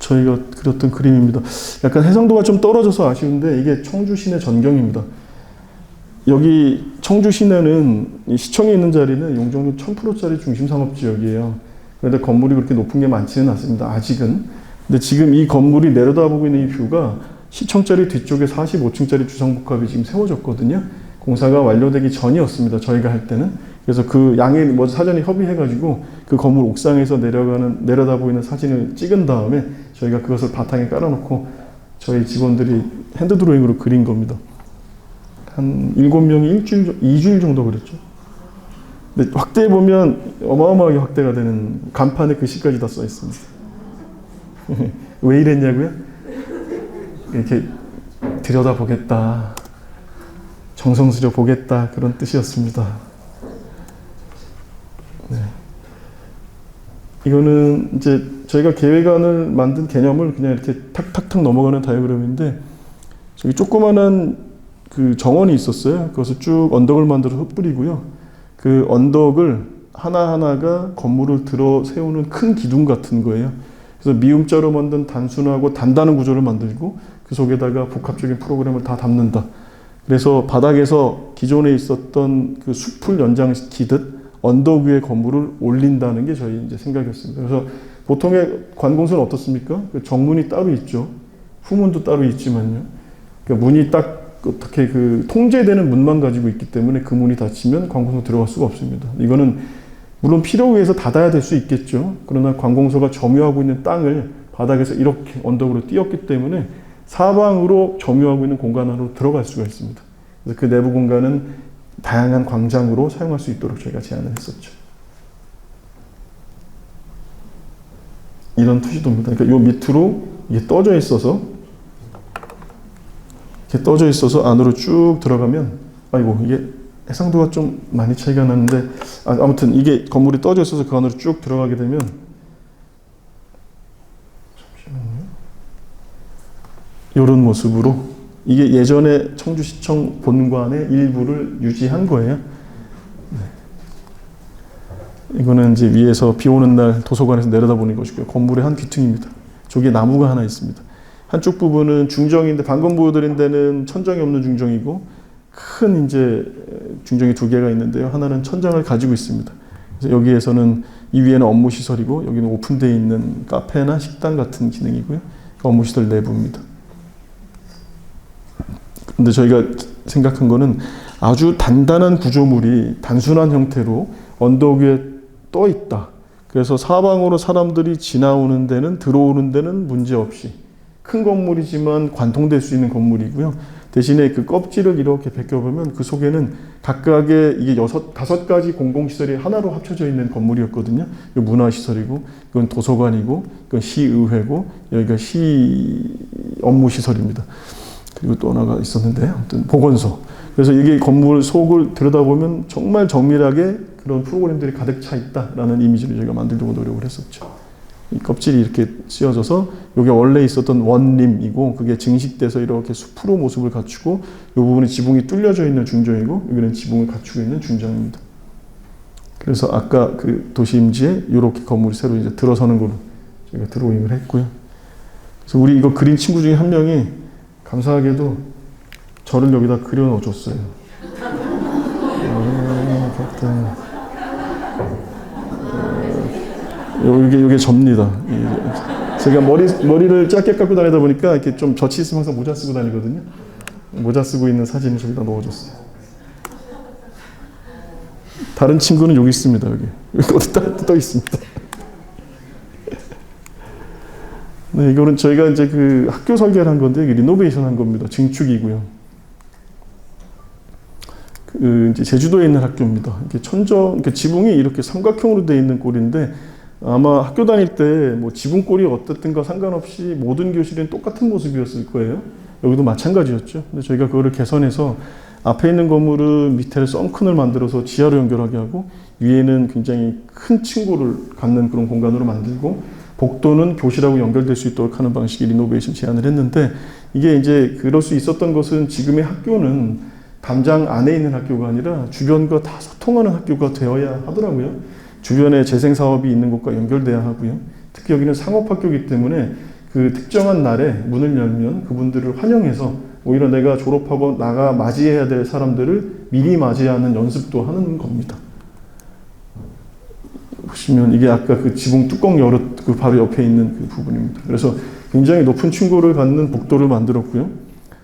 저희가 그렸던 그림입니다. 약간 해상도가 좀 떨어져서 아쉬운데 이게 청주 시내 전경입니다. 여기 청주 시내는 이 시청에 있는 자리는 용적률 1000%짜리 중심상업지역이에요. 그런데 건물이 그렇게 높은 게 많지는 않습니다. 아직은. 근데 지금 이 건물이 내려다보고 있는 이 뷰가 시청자리 뒤쪽에 45층짜리 주상복합이 지금 세워졌거든요. 공사가 완료되기 전이었습니다. 저희가 할 때는. 그래서 그 양해 뭐 사전에 협의해가지고 그 건물 옥상에서 내려다 보이는 사진을 찍은 다음에 저희가 그것을 바탕에 깔아놓고 저희 직원들이 핸드 드로잉으로 그린 겁니다. 한 7명이 2주일 정도 그렸죠. 근데 확대해 보면 어마어마하게 확대가 되는 간판에 글씨까지 다 써 있습니다. 왜 이랬냐고요? 이렇게 들여다보겠다, 정성스려 보겠다 그런 뜻이었습니다. 네. 이거는 이제 저희가 계획안을 만든 개념을 그냥 이렇게 탁탁탁 넘어가는 다이어그램인데 저기 조그만한 그 정원이 있었어요. 그것을 쭉 언덕을 만들어서 뿌리고요. 그 언덕을 하나하나가 건물을 들어 세우는 큰 기둥 같은 거예요. 그래서 미음자로 만든 단순하고 단단한 구조를 만들고 그 속에다가 복합적인 프로그램을 다 담는다. 그래서 바닥에서 기존에 있었던 그 숲을 연장시키듯 언덕 위에 건물을 올린다는 게 저희 이제 생각이었습니다. 그래서 보통의 관공서는 어떻습니까? 그 정문이 따로 있죠. 후문도 따로 있지만요. 그러니까 문이 딱 어떻게 그 통제되는 문만 가지고 있기 때문에 그 문이 닫히면 관공서 들어갈 수가 없습니다. 이거는 물론 필요에 의해서 닫아야 될 수 있겠죠. 그러나 관공서가 점유하고 있는 땅을 바닥에서 이렇게 언덕으로 띄었기 때문에 사방으로 점유하고 있는 공간 안으로 들어갈 수가 있습니다. 그래서 그 내부 공간은 다양한 광장으로 사용할 수 있도록 저희가 제안을 했었죠. 이런 투시도입니다. 그러니까 요 밑으로 이게 떠져 있어서 이렇게 떠져 있어서 안으로 쭉 들어가면 아이고 이게 해상도가 좀 많이 차이가 나는데 아무튼 이게 건물이 떠져 있어서 그 안으로 쭉 들어가게 되면 잠시만요. 이런 모습으로 이게 예전에 청주시청 본관의 일부를 유지한 거예요. 네. 이거는 이제 위에서 비 오는 날 도서관에서 내려다보는 것이고요. 건물의 한 귀퉁입니다. 저기에 나무가 하나 있습니다. 한쪽 부분은 중정인데 방금 보여드린 데는 천장이 없는 중정이고 큰 이제 중정이 2개가 있는데요. 하나는 천장을 가지고 있습니다. 그래서 여기에서는 이 위에는 업무시설이고 여기는 오픈되어 있는 카페나 식당 같은 기능이고요. 업무시설 내부입니다. 근데 저희가 생각한 거는 아주 단단한 구조물이 단순한 형태로 언덕 위에 떠 있다. 그래서 사방으로 사람들이 지나오는 데는 들어오는 데는 문제 없이 큰 건물이지만 관통될 수 있는 건물이고요. 대신에 그 껍질을 이렇게 벗겨보면 그 속에는 각각의 이게 5가지 공공시설이 하나로 합쳐져 있는 건물이었거든요. 이거 문화시설이고, 이건 도서관이고, 이건 시의회고, 여기가 시 업무시설입니다. 그리고 또 하나가 있었는데, 아무튼 보건소. 그래서 이게 건물 속을 들여다보면 정말 정밀하게 그런 프로그램들이 가득 차 있다라는 이미지를 저희가 만들려고 노력을 했었죠. 이 껍질이 이렇게 씌워져서 이게 원래 있었던 원림이고 그게 증식돼서 이렇게 숲으로 모습을 갖추고 이 부분이 지붕이 뚫려져 있는 중정이고 여기는 지붕을 갖추고 있는 중정입니다. 그래서 아까 그 도시임지에 이렇게 건물이 새로 이제 들어서는 걸로 저희가 드로잉을 했고요. 그래서 우리 이거 그린 친구 중에 한 명이 감사하게도 저를 여기다 그려 넣어줬어요. 이게 접니다. 제가 머리를 짧게 깎고 다니다 보니까 이렇게 좀 젖이 있으면 항상 모자 쓰고 다니거든요. 모자 쓰고 있는 사진을 저기다 넣어줬어요. 다른 친구는 여기 있습니다. 여기 어디 떠 있습니다. 네, 이거는 저희가 이제 그 학교 설계를 한 건데 리노베이션 한 겁니다. 증축이고요. 그 이제 제주도에 있는 학교입니다. 이렇게 지붕이 이렇게 삼각형으로 되어 있는 꼴인데 아마 학교 다닐 때 뭐 지붕꼴이 어떻든가 상관없이 모든 교실은 똑같은 모습이었을 거예요. 여기도 마찬가지였죠. 근데 저희가 그거를 개선해서 앞에 있는 건물은 밑에 썬큰을 만들어서 지하로 연결하게 하고 위에는 굉장히 큰 층고를 갖는 그런 공간으로 만들고 복도는 교실하고 연결될 수 있도록 하는 방식의 리노베이션 제안을 했는데 이게 이제 그럴 수 있었던 것은 지금의 학교는 담장 안에 있는 학교가 아니라 주변과 다 소통하는 학교가 되어야 하더라고요. 주변에 재생 사업이 있는 곳과 연결돼야 하고요. 특히 여기는 상업학교이기 때문에 그 특정한 날에 문을 열면 그분들을 환영해서 오히려 내가 졸업하고 나가 맞이해야 될 사람들을 미리 맞이하는 연습도 하는 겁니다. 보시면 이게 아까 그 지붕 뚜껑 열었 그 바로 옆에 있는 그 부분입니다. 그래서 굉장히 높은 층고를 갖는 복도를 만들었고요.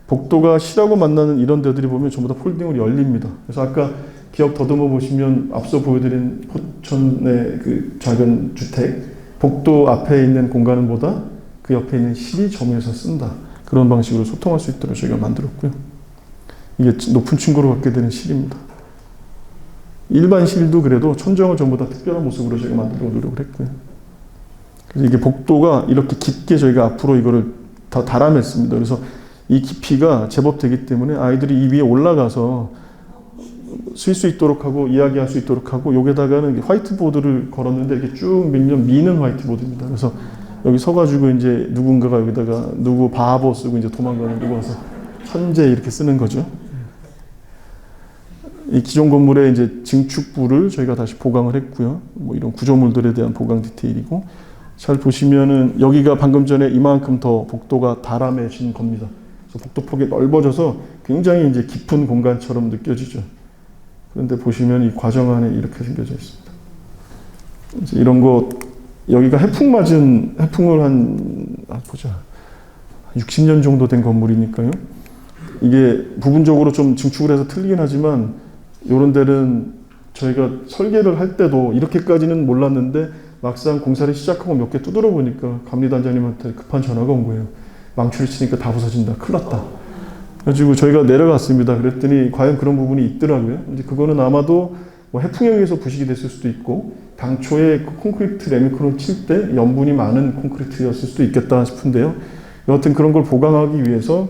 복도가 시라고 만나는 이런 데들이 보면 전부 다 폴딩으로 열립니다. 그래서 아까 기억 더듬어 보시면 앞서 보여드린 포천의 그 작은 주택 복도 앞에 있는 공간보다 그 옆에 있는 실이 점유해서 쓴다. 그런 방식으로 소통할 수 있도록 저희가 만들었고요. 이게 높은 층고를 갖게 되는 실입니다. 일반 실도 그래도 천정을 전부 다 특별한 모습으로 저희가 만들려고 노력을 했고요. 그래서 이게 복도가 이렇게 깊게 저희가 앞으로 이거를 다 달아냈습니다. 그래서 이 깊이가 제법 되기 때문에 아이들이 이 위에 올라가서 쓸 수 있도록 하고 이야기할 수 있도록 하고 여기다가는 화이트보드를 걸었는데 이렇게 쭉 밀면 미는 화이트보드입니다. 그래서 여기 서가지고 이제 누군가가 여기다가 누구 바보 쓰고 이제 도망가는 누구 와서 현재 이렇게 쓰는 거죠. 이 기존 건물의 이제 증축부를 저희가 다시 보강을 했고요. 뭐 이런 구조물들에 대한 보강 디테일이고 잘 보시면은 여기가 방금 전에 이만큼 더 복도가 달아매진 겁니다. 그래서 복도폭이 넓어져서 굉장히 이제 깊은 공간처럼 느껴지죠. 그런데 보시면 이 과정 안에 이렇게 생겨져 있습니다. 이제 이런 거 여기가 해풍을 보자 60년 정도 된 건물이니까요. 이게 부분적으로 좀 증축을 해서 틀리긴 하지만 이런 데는 저희가 설계를 할 때도 이렇게까지는 몰랐는데 막상 공사를 시작하고 몇 개 두드려 보니까 감리단장님한테 급한 전화가 온 거예요. 망치를 치니까 다 부서진다. 큰일 났다. 그래가지고 저희가 내려갔습니다. 그랬더니 과연 그런 부분이 있더라고요. 이제 그거는 아마도 뭐 해풍에 의해서 부식이 됐을 수도 있고 당초에 콘크리트 레미콘을 칠 때 염분이 많은 콘크리트였을 수도 있겠다 싶은데요. 여하튼 그런 걸 보강하기 위해서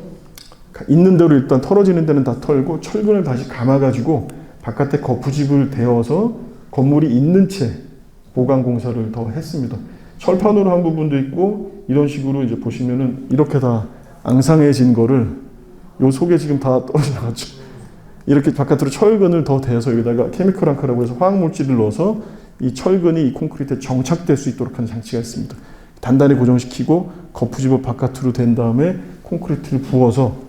있는 대로 일단 털어지는 데는 다 털고 철근을 다시 감아가지고 바깥에 거푸집을 대어서 건물이 있는 채 보강 공사를 더 했습니다. 철판으로 한 부분도 있고 이런 식으로 이제 보시면은 이렇게 다 앙상해진 거를 요 속에 지금 다 떨어져 나갔죠. 이렇게 바깥으로 철근을 더 대서 여기다가 케미컬 앙카라고 해서 화학물질을 넣어서 이 철근이 이 콘크리트에 정착될 수 있도록 하는 장치가 있습니다. 단단히 고정시키고 거푸집을 바깥으로 댄 다음에 콘크리트를 부어서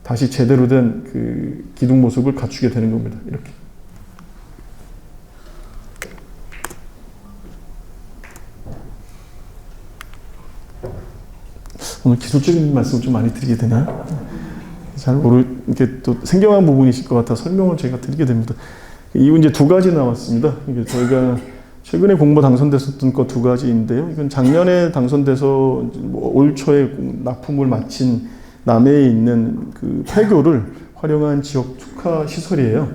다시 제대로 된 그 기둥 모습을 갖추게 되는 겁니다. 이렇게. 오늘 기술적인 말씀을 좀 많이 드리게 되나요? 이렇게 또 생경한 부분이실 것 같아 설명을 제가 드리게 됩니다. 이건 이제 두 가지 나왔습니다. 이게 저희가 최근에 공모 당선됐었던 거 두 가지인데요. 이건 작년에 당선돼서 올 초에 납품을 마친 남해에 있는 그 폐교를 활용한 지역 특화 시설이에요.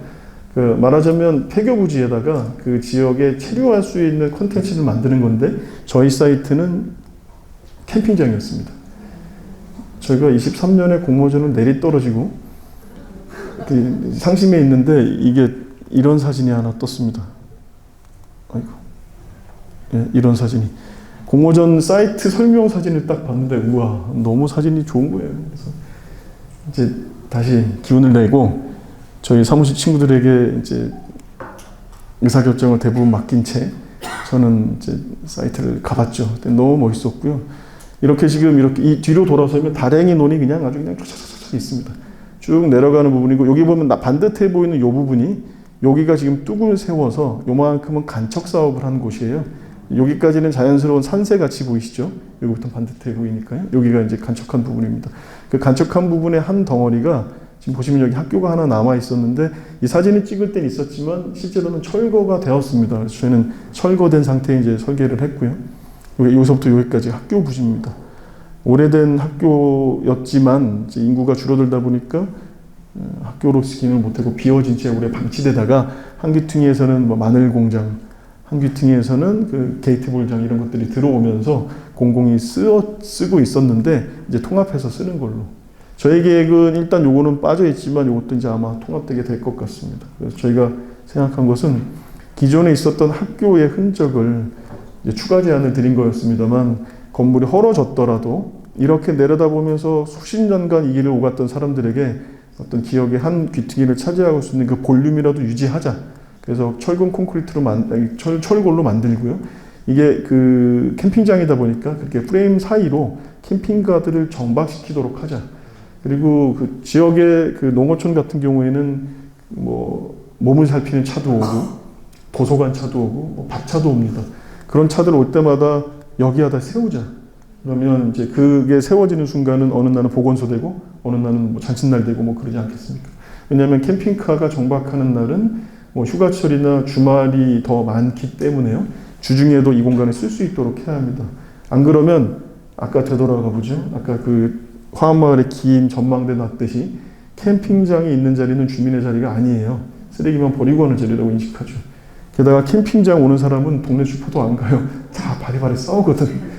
그 말하자면 폐교 부지에다가 그 지역에 체류할 수 있는 콘텐츠를 만드는 건데 저희 사이트는 캠핑장이었습니다. 저희가 23년에 공모전을 내리 떨어지고 상심해 있는데 이게 이런 사진이 하나 떴습니다. 아이고, 예, 이런 사진이 공모전 사이트 설명 사진을 딱 봤는데 우와 너무 사진이 좋은 거예요. 그래서 이제 다시 기운을 내고 저희 사무실 친구들에게 이제 의사결정을 대부분 맡긴 채 저는 이제 사이트를 가봤죠. 너무 멋있었고요. 이렇게 지금 이렇게 이 뒤로 돌아서면 다랭이 논이 그냥 아주 그냥 쫙쫙쫙 있습니다. 쭉 내려가는 부분이고 여기 보면 반듯해 보이는 이 부분이 여기가 지금 뚝을 세워서 요만큼은 간척 사업을 하는 곳이에요. 여기까지는 자연스러운 산세 같이 보이시죠? 여기부터 반듯해 보이니까요. 여기가 이제 간척한 부분입니다. 그 간척한 부분의 한 덩어리가 지금 보시면 여기 학교가 하나 남아 있었는데 이 사진을 찍을 땐 있었지만 실제로는 철거가 되었습니다. 그래서 저희는 철거된 상태에 이제 설계를 했고요. 여기서부터 여기까지 학교 부지입니다. 오래된 학교였지만 이제 인구가 줄어들다 보니까 학교로 쓰기는 못하고 비워진 채 오래 방치되다가 한기퉁이에서는 뭐 마늘 공장 한 귀퉁이에서는 그 게이트 볼장 이런 것들이 들어오면서 공공이 쓰고 있었는데 이제 통합해서 쓰는 걸로. 저희 계획은 일단 요거는 빠져 있지만 요것도 이제 아마 통합되게 될 것 같습니다. 그래서 저희가 생각한 것은 기존에 있었던 학교의 흔적을 이제 추가 제안을 드린 거였습니다만 건물이 헐어졌더라도 이렇게 내려다보면서 수십 년간 이 길을 오갔던 사람들에게 어떤 기억의 한 귀퉁이를 차지하고 있는 그 볼륨이라도 유지하자. 그래서 철근 콘크리트로 철골로 만들고요. 이게 그 캠핑장이다 보니까 그렇게 프레임 사이로 캠핑카들을 정박시키도록 하자. 그리고 그 지역의 그 농어촌 같은 경우에는 뭐 몸을 살피는 차도 오고 도서관 차도 오고 뭐 밥차도 옵니다. 그런 차들 올 때마다 여기에다 세우자. 그러면 이제 그게 세워지는 순간은 어느 날은 보건소 되고 어느 날은 뭐 잔칫날 되고 뭐 그러지 않겠습니까? 왜냐하면 캠핑카가 정박하는 날은 뭐 휴가철이나 주말이 더 많기 때문에요. 주중에도 이 공간을 쓸 수 있도록 해야 합니다. 안 그러면 아까 되돌아가 보죠. 아까 그 화엄마을의 긴 전망대 놨듯이 캠핑장이 있는 자리는 주민의 자리가 아니에요. 쓰레기만 버리고 하는 자리라고 인식하죠. 게다가 캠핑장 오는 사람은 동네 슈퍼도 안 가요. 다 바리바리 싸우거든.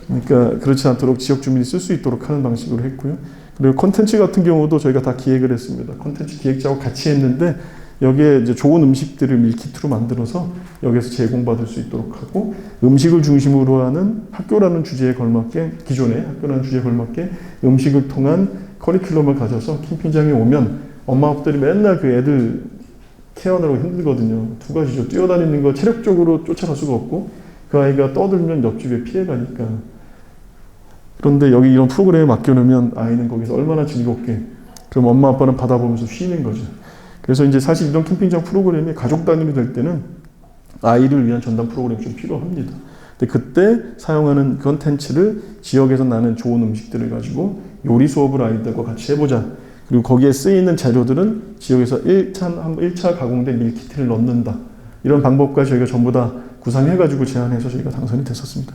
그러니까 그렇지 않도록 지역 주민이 쓸 수 있도록 하는 방식으로 했고요. 그리고 콘텐츠 같은 경우도 저희가 다 기획을 했습니다. 콘텐츠 기획자하고 같이 했는데 여기에 이제 좋은 음식들을 밀키트로 만들어서 여기에서 제공받을 수 있도록 하고 음식을 중심으로 하는 학교라는 주제에 걸맞게 기존의 학교라는 주제에 걸맞게 음식을 통한 커리큘럼을 가져서 캠핑장에 오면 엄마 아빠들이 맨날 그 애들 케어하느라고 힘들거든요. 두 가지죠. 뛰어다니는 거 체력적으로 쫓아갈 수가 없고 그 아이가 떠들면 옆집에 피해가니까. 그런데 여기 이런 프로그램에 맡겨놓으면 아이는 거기서 얼마나 즐겁게 그럼 엄마 아빠는 받아보면서 쉬는 거죠. 그래서 이제 사실 이런 캠핑장 프로그램이 가족 단위로 될 때는 아이를 위한 전담 프로그램이 좀 필요합니다. 근데 그때 사용하는 컨텐츠를 지역에서 나는 좋은 음식들을 가지고 요리 수업을 아이들과 같이 해보자. 그리고 거기에 쓰이는 재료들은 지역에서 1차 가공된 밀키트를 넣는다. 이런 방법까지 저희가 전부 다 구상해가지고 제안해서 저희가 당선이 됐었습니다.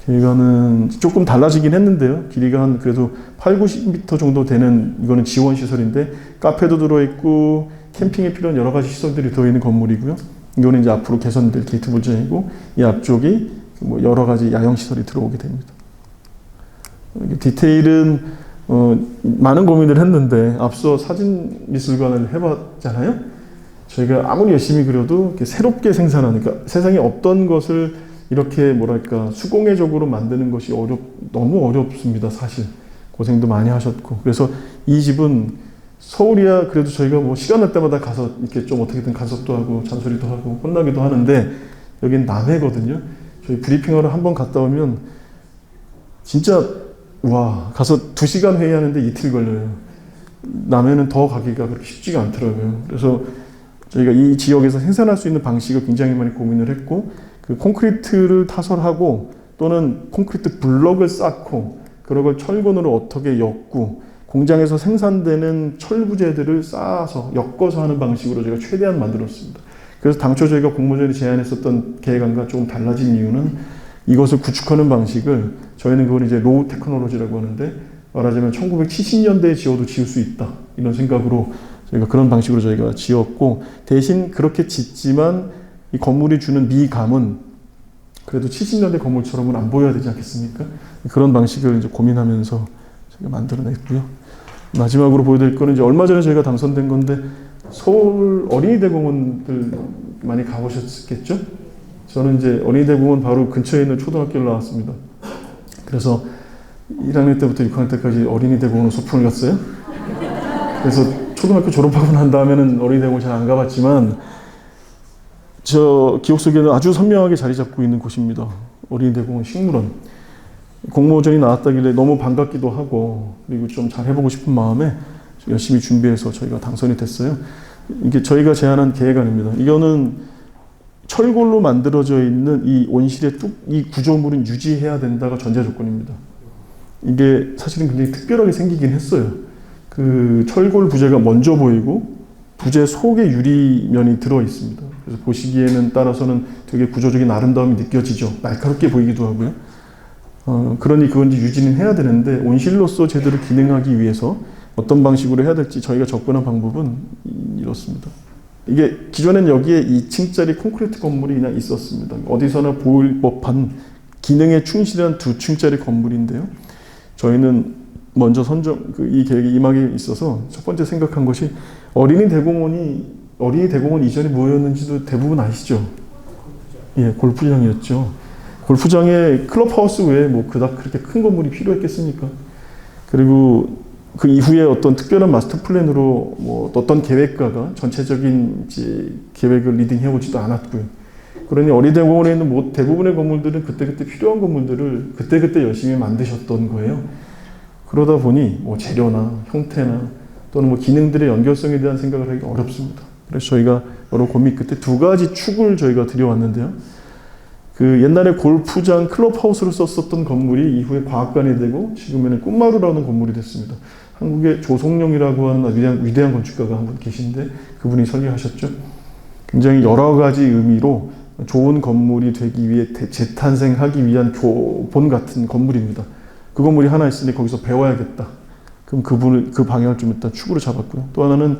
계획안은 조금 달라지긴 했는데요. 길이가 한 그래도 8, 90m 정도 되는 이거는 지원 시설인데 카페도 들어있고 캠핑에 필요한 여러 가지 시설들이 들어있는 건물이고요. 이거는 이제 앞으로 개선될 게이트 볼장이고 이 앞쪽이 뭐 여러 가지 야영 시설이 들어오게 됩니다. 디테일은 많은 고민을 했는데 앞서 사진미술관을 해봤잖아요. 저희가 아무리 열심히 그려도 이렇게 새롭게 생산하는 그러니까 세상에 없던 것을 이렇게 뭐랄까 수공예적으로 만드는 것이 너무 어렵습니다. 사실 고생도 많이 하셨고 그래서 이 집은 서울이야 그래도 저희가 뭐 시간 날 때마다 가서 이렇게 좀 어떻게든 간섭도 하고 잔소리도 하고 혼나기도 하는데 여긴 남해거든요. 저희 브리핑하러 한번 갔다 오면 진짜 와 가서 2시간 회의하는데 이틀 걸려요. 남해는 더 가기가 그렇게 쉽지가 않더라고요. 그래서 저희가 이 지역에서 생산할 수 있는 방식을 굉장히 많이 고민을 했고 그 콘크리트를 타설하고 또는 콘크리트 블럭을 쌓고 그런 걸 철근으로 어떻게 엮고 공장에서 생산되는 철부재들을 쌓아서 엮어서 하는 방식으로 저희가 최대한 만들었습니다. 그래서 당초 저희가 공모전에 제안했었던 계획안과 조금 달라진 이유는 이것을 구축하는 방식을 저희는 그걸 이제 로우 테크놀로지라고 하는데 말하자면 1970년대에 지어도 지을 수 있다 이런 생각으로 저희가 그런 방식으로 저희가 지었고 대신 그렇게 짓지만 이 건물이 주는 미감은 그래도 70년대 건물처럼은 안 보여야 되지 않겠습니까? 그런 방식을 이제 고민하면서 저희가 만들어냈고요. 마지막으로 보여드릴 거는 이제 얼마 전에 저희가 당선된 건데 서울 어린이대공원들 많이 가보셨겠죠? 저는 이제 어린이대공원 바로 근처에 있는 초등학교를 나왔습니다. 그래서 1학년 때부터 6학년 때까지 어린이대공원 소풍을 갔어요. 그래서 초등학교 졸업하고 난 다음에는 어린이대공원 잘 안 가봤지만 저 기억 속에는 아주 선명하게 자리 잡고 있는 곳입니다. 어린이대공원 식물원. 공모전이 나왔다길래 너무 반갑기도 하고 그리고 좀 잘 해보고 싶은 마음에 열심히 준비해서 저희가 당선이 됐어요. 이게 저희가 제안한 계획안입니다. 이거는 철골로 만들어져 있는 이 온실의 이 구조물은 유지해야 된다가 전제 조건입니다. 이게 사실은 굉장히 특별하게 생기긴 했어요. 그 철골 부재가 먼저 보이고 부재 속에 유리면이 들어 있습니다. 그래서 보시기에는 따라서는 되게 구조적인 아름다움이 느껴지죠. 날카롭게 보이기도 하고요. 그러니 그건 이제 유지는 해야 되는데 온실로서 제대로 기능하기 위해서 어떤 방식으로 해야 될지 저희가 접근한 방법은 이렇습니다. 이게 기존엔 여기에 2층짜리 콘크리트 건물이 그냥 있었습니다. 어디서나 보일 법한 기능에 충실한 2층짜리 건물인데요. 저희는 먼저 이 계획에 임하게 있어서 첫 번째 생각한 것이 어린이 대공원 이전이 뭐였는지도 대부분 아시죠? 예, 골프장이었죠. 골프장에 클럽하우스 외에 뭐 그닥 그렇게 큰 건물이 필요했겠습니까? 그리고 그 이후에 어떤 특별한 마스터 플랜으로 뭐 어떤 계획가가 전체적인 이제 계획을 리딩해오지도 않았고요. 그러니 어린이대공원에 있는 뭐 대부분의 건물들은 그때그때 필요한 건물들을 그때그때 열심히 만드셨던 거예요. 그러다 보니 뭐 재료나 형태나 또는 뭐 기능들의 연결성에 대한 생각을 하기 어렵습니다. 그래서 저희가 여러 고민 끝에 2가지 축을 저희가 들여왔는데요. 그 옛날에 골프장 클럽하우스로 썼었던 건물이 이후에 과학관이 되고 지금에는 꿈마루라는 건물이 됐습니다. 한국의 조성룡이라고 하는 위대한 건축가가 한 분 계신데 그분이 설계하셨죠. 굉장히 여러 가지 의미로 좋은 건물이 되기 위해 재탄생하기 위한 교본 같은 건물입니다. 그 건물이 하나 있으니 거기서 배워야겠다. 그럼 그 방향을 좀 일단 축으로 잡았고요. 또 하나는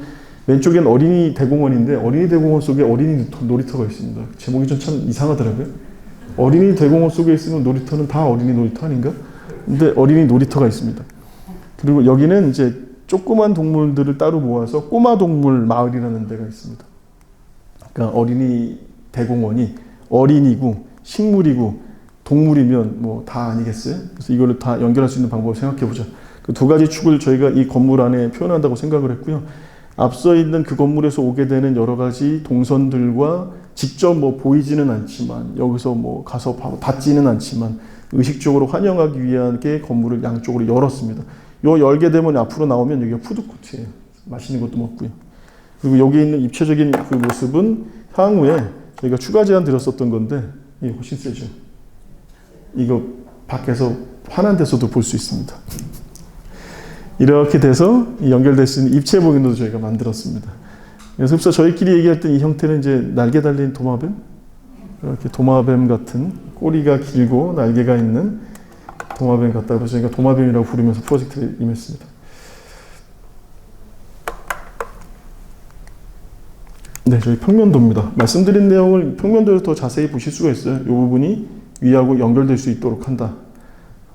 왼쪽엔 어린이 대공원인데 어린이 대공원 속에 어린이 놀이터가 있습니다. 제목이 좀 참 이상하더라고요. 어린이 대공원 속에 있으면 놀이터는 다 어린이 놀이터 아닌가? 근데 어린이 놀이터가 있습니다. 그리고 여기는 이제 조그만 동물들을 따로 모아서 꼬마 동물 마을이라는 데가 있습니다. 그러니까 어린이 대공원이 어린이고 식물이고 동물이면 뭐 다 아니겠어요? 그래서 이거를 다 연결할 수 있는 방법을 생각해 보자. 그 2가지 축을 저희가 이 건물 안에 표현한다고 생각을 했고요. 앞서 있는 그 건물에서 오게 되는 여러 가지 동선들과 직접 뭐 보이지는 않지만 여기서 뭐 가서 바로 닿지는 않지만 의식적으로 환영하기 위한 게 건물을 양쪽으로 열었습니다. 요 열게 되면 앞으로 나오면 여기가 푸드코트예요. 맛있는 것도 먹고요. 그리고 여기 있는 입체적인 그 모습은 향후에 저희가 추가 제안 드렸었던 건데 이게 훨씬 세죠. 이거 밖에서 환한 데서도 볼 수 있습니다. 이렇게 돼서 연결될 수 있는 입체 복인도 저희가 만들었습니다. 그래서 저희끼리 얘기할 때 이 형태는 이제 날개 달린 도마뱀, 이렇게 도마뱀 같은 꼬리가 길고 날개가 있는 도마뱀 같다. 그래서 저희가 도마뱀이라고 부르면서 프로젝트에 임했습니다. 네, 저희 평면도입니다. 말씀드린 내용을 평면도에서 더 자세히 보실 수가 있어요. 이 부분이 위하고 연결될 수 있도록 한다.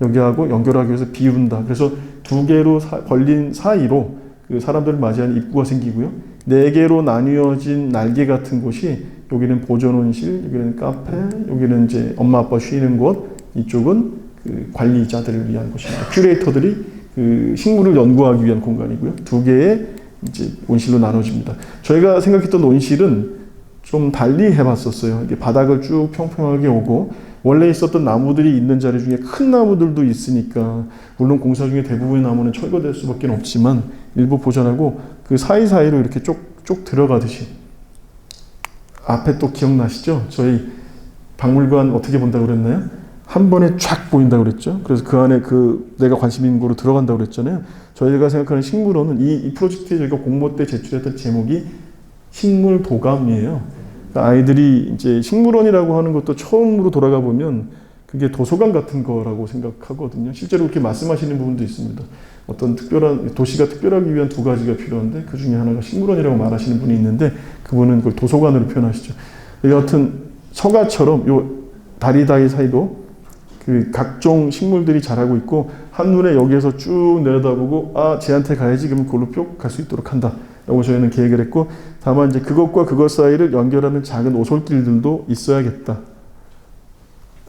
여기하고 연결하기 위해서 비운다. 그래서 2개로 벌린 사이로 그 사람들을 맞이하는 입구가 생기고요. 4개로 나뉘어진 날개 같은 곳이 여기는 보존원실, 여기는 카페, 여기는 이제 엄마 아빠 쉬는 곳, 이쪽은 그 관리자들을 위한 곳입니다. 큐레이터들이 그 식물을 연구하기 위한 공간이고요. 2개의 이제 온실로 나눠집니다. 저희가 생각했던 온실은 좀 달리 해봤었어요. 이게 바닥을 쭉 평평하게 오고 원래 있었던 나무들이 있는 자리 중에 큰 나무들도 있으니까 물론 공사 중에 대부분의 나무는 철거될 수밖에 없지만 일부 보존하고 그 사이사이로 이렇게 쭉 들어가듯이 앞에 또 기억나시죠? 저희 박물관 어떻게 본다고 그랬나요? 한 번에 쫙 보인다고 그랬죠? 그래서 그 안에 그 내가 관심 있는 거로 들어간다고 그랬잖아요. 저희가 생각하는 식물원은 이 프로젝트에 저희가 공모 때 제출했던 제목이 식물 도감이에요. 아이들이 이제 식물원이라고 하는 것도 처음으로 돌아가 보면 그게 도서관 같은 거라고 생각하거든요. 실제로 그렇게 말씀하시는 부분도 있습니다. 어떤 특별한 도시가 특별하기 위한 2가지가 필요한데 그 중에 하나가 식물원이라고 말하시는 분이 있는데 그분은 그걸 도서관으로 표현하시죠. 여하튼 서가처럼 요 다리 사이도 그 각종 식물들이 자라고 있고 한눈에 여기에서 쭉 내려다보고 쟤한테 가야지 그러면 그걸로 쭉 갈 수 있도록 한다. 라고 저희는 계획을 했고 다만 이제 그것과 그것 사이를 연결하는 작은 오솔길들도 있어야겠다.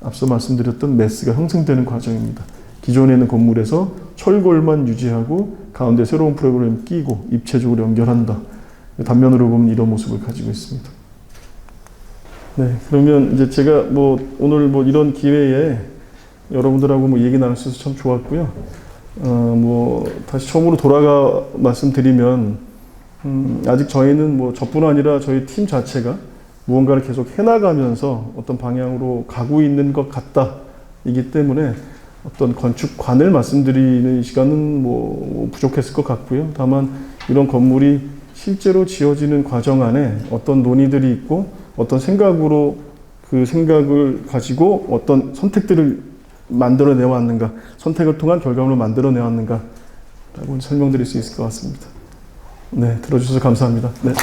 앞서 말씀드렸던 메스가 형성되는 과정입니다. 기존에 있는 건물에서 철골만 유지하고 가운데 새로운 프로그램을 끼고 입체적으로 연결한다. 단면으로 보면 이런 모습을 가지고 있습니다. 네, 그러면 이제 제가 뭐 오늘 뭐 이런 기회에 여러분들하고 뭐 얘기 나눌 수 있어서 참 좋았고요. 뭐 다시 처음으로 돌아가 말씀드리면 아직 저희는 뭐 저뿐 아니라 저희 팀 자체가 무언가를 계속 해나가면서 어떤 방향으로 가고 있는 것 같다. 이기 때문에 어떤 건축관을 말씀드리는 시간은 뭐 부족했을 것 같고요. 다만 이런 건물이 실제로 지어지는 과정 안에 어떤 논의들이 있고 어떤 생각으로 그 생각을 가지고 어떤 선택들을 만들어내 왔는가, 선택을 통한 결과물을 만들어내 왔는가 라고 설명드릴 수 있을 것 같습니다. 네, 들어주셔서 감사합니다. 네.